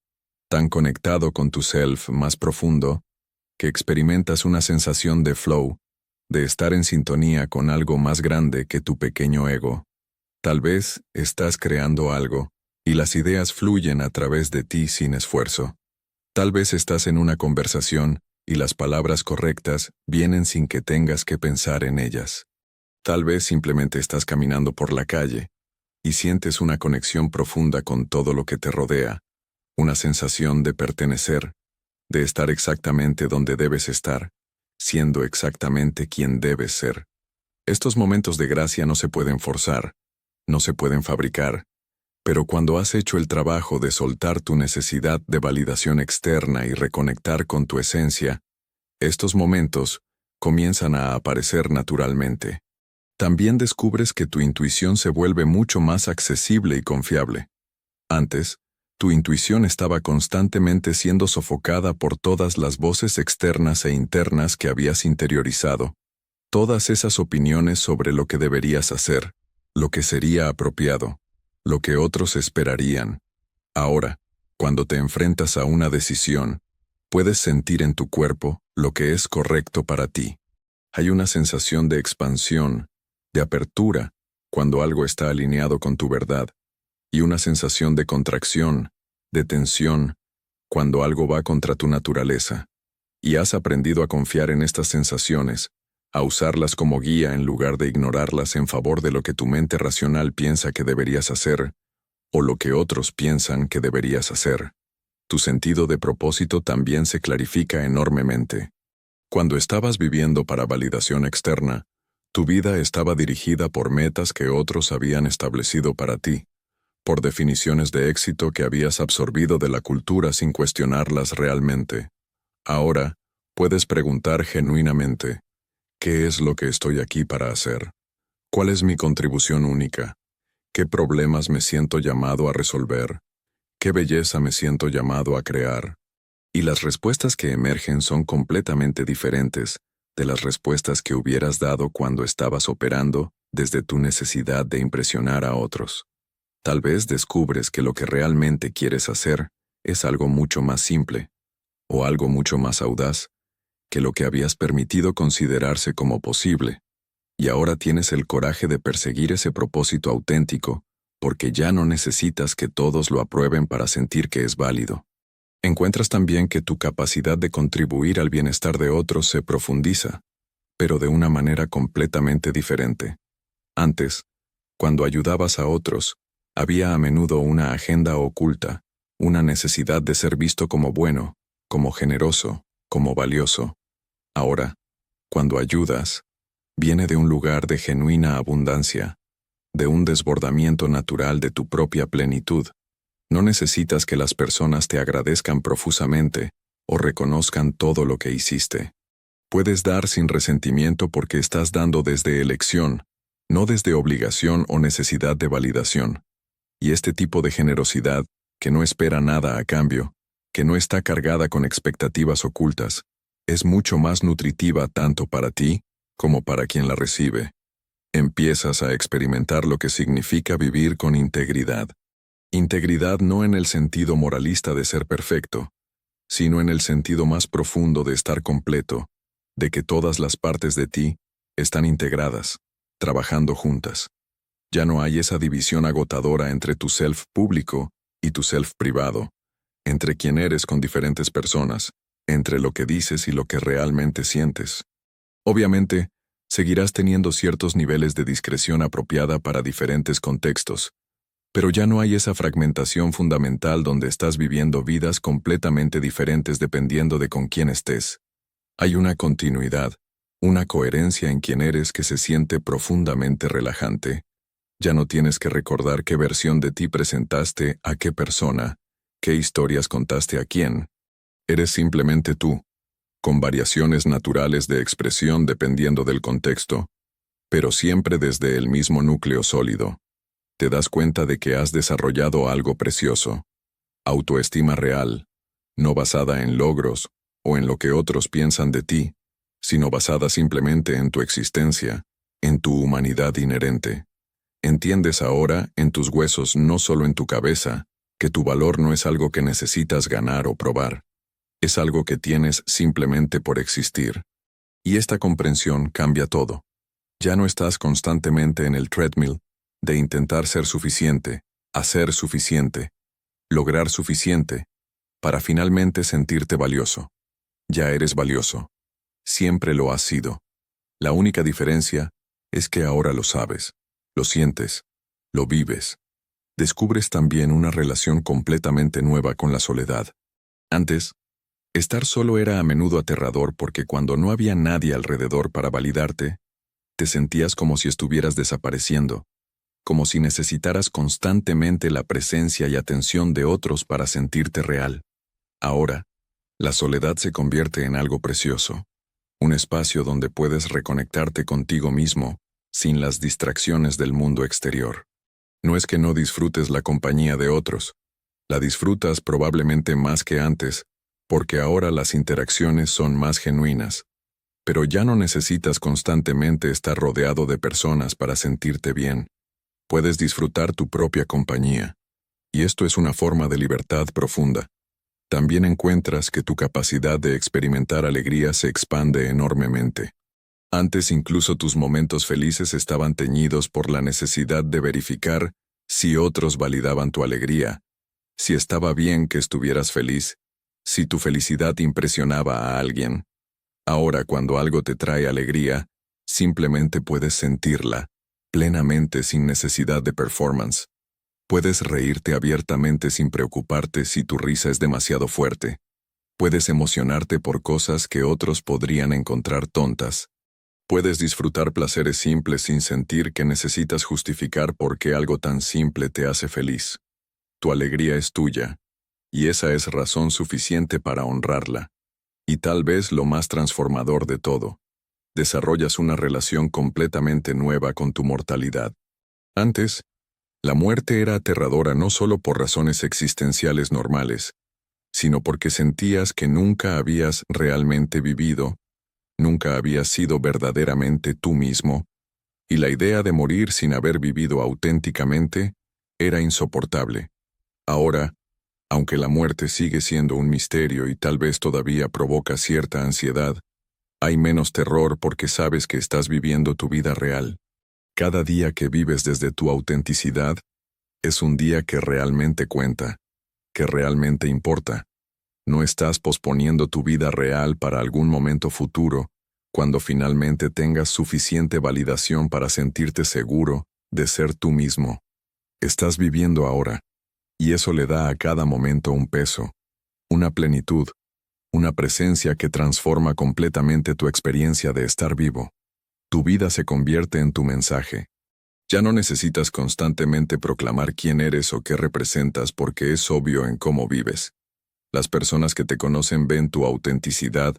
tan conectado con tu self más profundo, que experimentas una sensación de flow, de estar en sintonía con algo más grande que tu pequeño ego. Tal vez estás creando algo, y las ideas fluyen a través de ti sin esfuerzo. Tal vez estás en una conversación, y las palabras correctas vienen sin que tengas que pensar en ellas. Tal vez simplemente estás caminando por la calle, y sientes una conexión profunda con todo lo que te rodea, una sensación de pertenecer, de estar exactamente donde debes estar, siendo exactamente quien debes ser. Estos momentos de gracia no se pueden forzar, no se pueden fabricar, pero cuando has hecho el trabajo de soltar tu necesidad de validación externa y reconectar con tu esencia, estos momentos comienzan a aparecer naturalmente. También descubres que tu intuición se vuelve mucho más accesible y confiable. Antes, tu intuición estaba constantemente siendo sofocada por todas las voces externas e internas que habías interiorizado, todas esas opiniones sobre lo que deberías hacer, lo que sería apropiado, lo que otros esperarían. Ahora, cuando te enfrentas a una decisión, puedes sentir en tu cuerpo lo que es correcto para ti. Hay una sensación de expansión, de apertura, cuando algo está alineado con tu verdad, y una sensación de contracción, de tensión, cuando algo va contra tu naturaleza. Y has aprendido a confiar en estas sensaciones, a usarlas como guía en lugar de ignorarlas en favor de lo que tu mente racional piensa que deberías hacer, o lo que otros piensan que deberías hacer. Tu sentido de propósito también se clarifica enormemente. Cuando estabas viviendo para validación externa, tu vida estaba dirigida por metas que otros habían establecido para ti, por definiciones de éxito que habías absorbido de la cultura sin cuestionarlas realmente. Ahora, puedes preguntar genuinamente, ¿qué es lo que estoy aquí para hacer? ¿Cuál es mi contribución única? ¿Qué problemas me siento llamado a resolver? ¿Qué belleza me siento llamado a crear? Y las respuestas que emergen son completamente diferentes de las respuestas que hubieras dado cuando estabas operando desde tu necesidad de impresionar a otros. Tal vez descubres que lo que realmente quieres hacer es algo mucho más simple, o algo mucho más audaz, que lo que habías permitido considerarse como posible, y ahora tienes el coraje de perseguir ese propósito auténtico, porque ya no necesitas que todos lo aprueben para sentir que es válido. Encuentras también que tu capacidad de contribuir al bienestar de otros se profundiza, pero de una manera completamente diferente. Antes, cuando ayudabas a otros, había a menudo una agenda oculta, una necesidad de ser visto como bueno, como generoso, como valioso. Ahora, cuando ayudas, viene de un lugar de genuina abundancia, de un desbordamiento natural de tu propia plenitud. No necesitas que las personas te agradezcan profusamente o reconozcan todo lo que hiciste. Puedes dar sin resentimiento porque estás dando desde elección, no desde obligación o necesidad de validación. Y este tipo de generosidad, que no espera nada a cambio, que no está cargada con expectativas ocultas, es mucho más nutritiva tanto para ti como para quien la recibe. Empiezas a experimentar lo que significa vivir con integridad. Integridad no en el sentido moralista de ser perfecto, sino en el sentido más profundo de estar completo, de que todas las partes de ti están integradas, trabajando juntas. Ya no hay esa división agotadora entre tu self público y tu self privado, entre quién eres con diferentes personas, entre lo que dices y lo que realmente sientes. Obviamente, seguirás teniendo ciertos niveles de discreción apropiada para diferentes contextos, pero ya no hay esa fragmentación fundamental donde estás viviendo vidas completamente diferentes dependiendo de con quién estés. Hay una continuidad, una coherencia en quién eres que se siente profundamente relajante. Ya no tienes que recordar qué versión de ti presentaste a qué persona, qué historias contaste a quién. Eres simplemente tú, con variaciones naturales de expresión dependiendo del contexto, pero siempre desde el mismo núcleo sólido. Te das cuenta de que has desarrollado algo precioso, autoestima real, no basada en logros o en lo que otros piensan de ti, sino basada simplemente en tu existencia, en tu humanidad inherente. Entiendes ahora, en tus huesos, no solo en tu cabeza, que tu valor no es algo que necesitas ganar o probar. Es algo que tienes simplemente por existir. Y esta comprensión cambia todo. Ya no estás constantemente en el treadmill de intentar ser suficiente, hacer suficiente, lograr suficiente, para finalmente sentirte valioso. Ya eres valioso. Siempre lo has sido. La única diferencia es que ahora lo sabes, lo sientes, lo vives. descubres también una relación completamente nueva con la soledad. Antes, estar solo era a menudo aterrador porque cuando no había nadie alrededor para validarte, te sentías como si estuvieras desapareciendo, como si necesitaras constantemente la presencia y atención de otros para sentirte real. Ahora, la soledad se convierte en algo precioso, un espacio donde puedes reconectarte contigo mismo sin las distracciones del mundo exterior. No es que no disfrutes la compañía de otros, la disfrutas probablemente más que antes, porque ahora las interacciones son más genuinas, pero ya no necesitas constantemente estar rodeado de personas para sentirte bien. Puedes disfrutar tu propia compañía, y esto es una forma de libertad profunda. También encuentras que tu capacidad de experimentar alegría se expande enormemente. Antes incluso tus momentos felices estaban teñidos por la necesidad de verificar si otros validaban tu alegría, si estaba bien que estuvieras feliz, si tu felicidad impresionaba a alguien. Ahora, cuando algo te trae alegría, simplemente puedes sentirla, plenamente sin necesidad de performance. Puedes reírte abiertamente sin preocuparte si tu risa es demasiado fuerte. Puedes emocionarte por cosas que otros podrían encontrar tontas. Puedes disfrutar placeres simples sin sentir que necesitas justificar por qué algo tan simple te hace feliz. Tu alegría es tuya, y esa es razón suficiente para honrarla. Y tal vez lo más transformador de todo, desarrollas una relación completamente nueva con tu mortalidad. Antes, la muerte era aterradora no solo por razones existenciales normales, sino porque sentías que nunca habías realmente vivido, nunca habías sido verdaderamente tú mismo, y la idea de morir sin haber vivido auténticamente era insoportable. Ahora, aunque la muerte sigue siendo un misterio y tal vez todavía provoca cierta ansiedad, hay menos terror porque sabes que estás viviendo tu vida real. Cada día que vives desde tu autenticidad es un día que realmente cuenta, que realmente importa. No estás posponiendo tu vida real para algún momento futuro, cuando finalmente tengas suficiente validación para sentirte seguro de ser tú mismo. Estás viviendo ahora, y eso le da a cada momento un peso, una plenitud, una presencia que transforma completamente tu experiencia de estar vivo. Tu vida se convierte en tu mensaje. Ya no necesitas constantemente proclamar quién eres o qué representas porque es obvio en cómo vives. Las personas que te conocen ven tu autenticidad,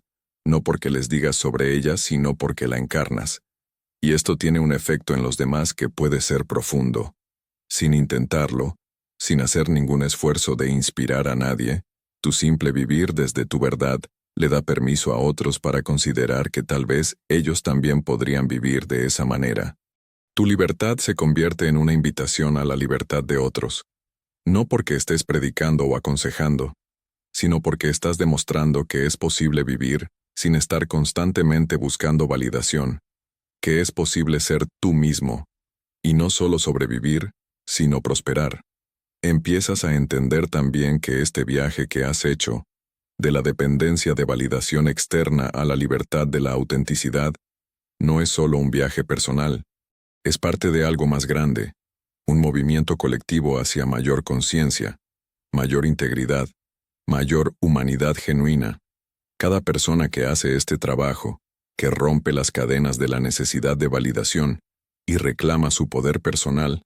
no porque les digas sobre ella, sino porque la encarnas. Y esto tiene un efecto en los demás que puede ser profundo. Sin intentarlo, sin hacer ningún esfuerzo de inspirar a nadie, tu simple vivir desde tu verdad le da permiso a otros para considerar que tal vez ellos también podrían vivir de esa manera. Tu libertad se convierte en una invitación a la libertad de otros, no porque estés predicando o aconsejando, sino porque estás demostrando que es posible vivir sin estar constantemente buscando validación, que es posible ser tú mismo, y no solo sobrevivir, sino prosperar. Empiezas a entender también que este viaje que has hecho, de la dependencia de validación externa a la libertad de la autenticidad, no es solo un viaje personal, es parte de algo más grande, un movimiento colectivo hacia mayor conciencia, mayor integridad, mayor humanidad genuina. Cada persona que hace este trabajo, que rompe las cadenas de la necesidad de validación y reclama su poder personal,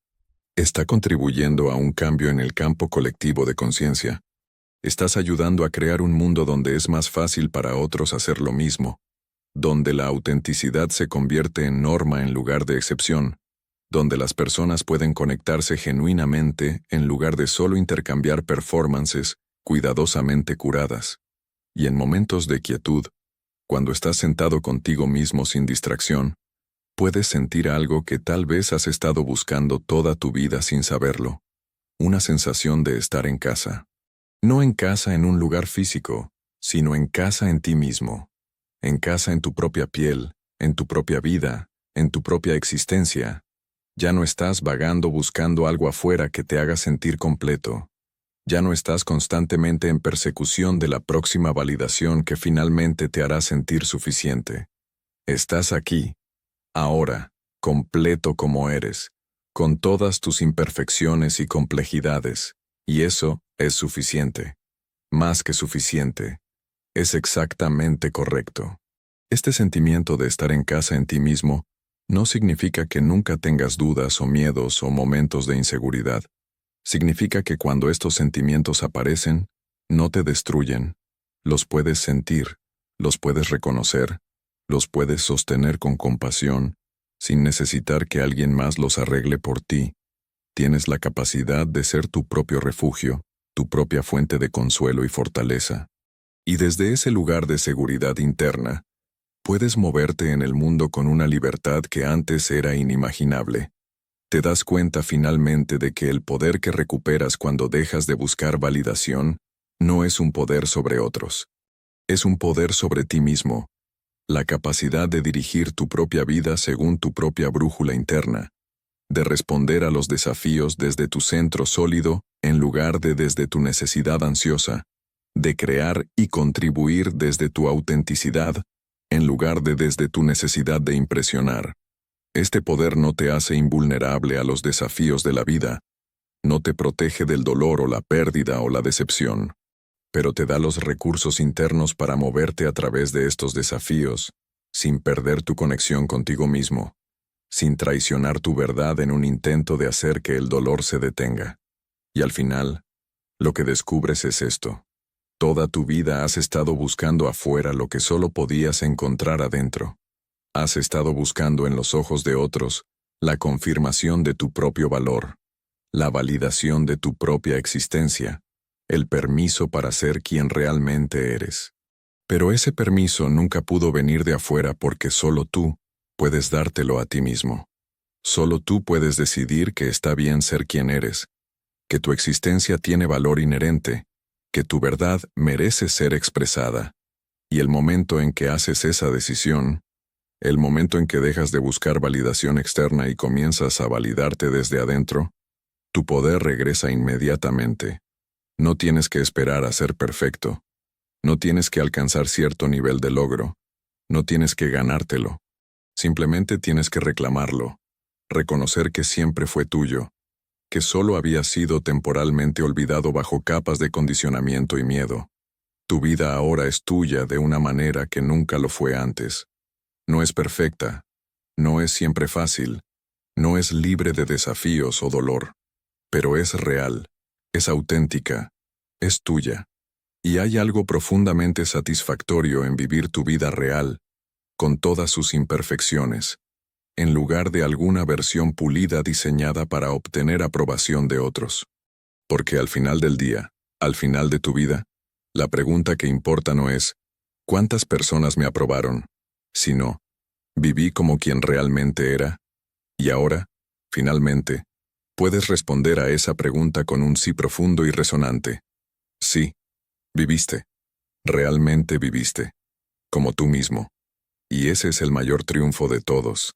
está contribuyendo a un cambio en el campo colectivo de conciencia. Estás ayudando a crear un mundo donde es más fácil para otros hacer lo mismo, donde la autenticidad se convierte en norma en lugar de excepción, donde las personas pueden conectarse genuinamente en lugar de solo intercambiar performances cuidadosamente curadas. Y en momentos de quietud, cuando estás sentado contigo mismo sin distracción, puedes sentir algo que tal vez has estado buscando toda tu vida sin saberlo, una sensación de estar en casa. No en casa en un lugar físico, sino en casa en ti mismo, en casa en tu propia piel, en tu propia vida, en tu propia existencia. Ya no estás vagando buscando algo afuera que te haga sentir completo. Ya no estás constantemente en persecución de la próxima validación que finalmente te hará sentir suficiente. Estás aquí, ahora, completo como eres, con todas tus imperfecciones y complejidades, y eso es suficiente. Más que suficiente. Es exactamente correcto. Este sentimiento de estar en casa en ti mismo no significa que nunca tengas dudas o miedos o momentos de inseguridad. Significa que cuando estos sentimientos aparecen, no te destruyen. Los puedes sentir, los puedes reconocer, los puedes sostener con compasión, sin necesitar que alguien más los arregle por ti. Tienes la capacidad de ser tu propio refugio, tu propia fuente de consuelo y fortaleza. Y desde ese lugar de seguridad interna, puedes moverte en el mundo con una libertad que antes era inimaginable. Te das cuenta finalmente de que el poder que recuperas cuando dejas de buscar validación no es un poder sobre otros. Es un poder sobre ti mismo. La capacidad de dirigir tu propia vida según tu propia brújula interna. De responder a los desafíos desde tu centro sólido en lugar de desde tu necesidad ansiosa. De crear y contribuir desde tu autenticidad en lugar de desde tu necesidad de impresionar. Este poder no te hace invulnerable a los desafíos de la vida, no te protege del dolor o la pérdida o la decepción, pero te da los recursos internos para moverte a través de estos desafíos, sin perder tu conexión contigo mismo, sin traicionar tu verdad en un intento de hacer que el dolor se detenga. Y al final, lo que descubres es esto. Toda tu vida has estado buscando afuera lo que solo podías encontrar adentro. Has estado buscando en los ojos de otros la confirmación de tu propio valor, la validación de tu propia existencia, el permiso para ser quien realmente eres. Pero ese permiso nunca pudo venir de afuera porque solo tú puedes dártelo a ti mismo. Solo tú puedes decidir que está bien ser quien eres, que tu existencia tiene valor inherente, que tu verdad merece ser expresada. Y el momento en que haces esa decisión, el momento en que dejas de buscar validación externa y comienzas a validarte desde adentro, tu poder regresa inmediatamente. No tienes que esperar a ser perfecto. No tienes que alcanzar cierto nivel de logro. No tienes que ganártelo. Simplemente tienes que reclamarlo. Reconocer que siempre fue tuyo, que solo había sido temporalmente olvidado bajo capas de condicionamiento y miedo. Tu vida ahora es tuya de una manera que nunca lo fue antes. No es perfecta, no es siempre fácil, no es libre de desafíos o dolor, pero es real, es auténtica, es tuya. Y hay algo profundamente satisfactorio en vivir tu vida real, con todas sus imperfecciones, en lugar de alguna versión pulida diseñada para obtener aprobación de otros. Porque al final del día, al final de tu vida, la pregunta que importa no es ¿cuántas personas me aprobaron?, sino ¿viví como quien realmente era? Y ahora, finalmente, puedes responder a esa pregunta con un sí profundo y resonante. Sí, viviste. Realmente viviste. Como tú mismo. Y ese es el mayor triunfo de todos.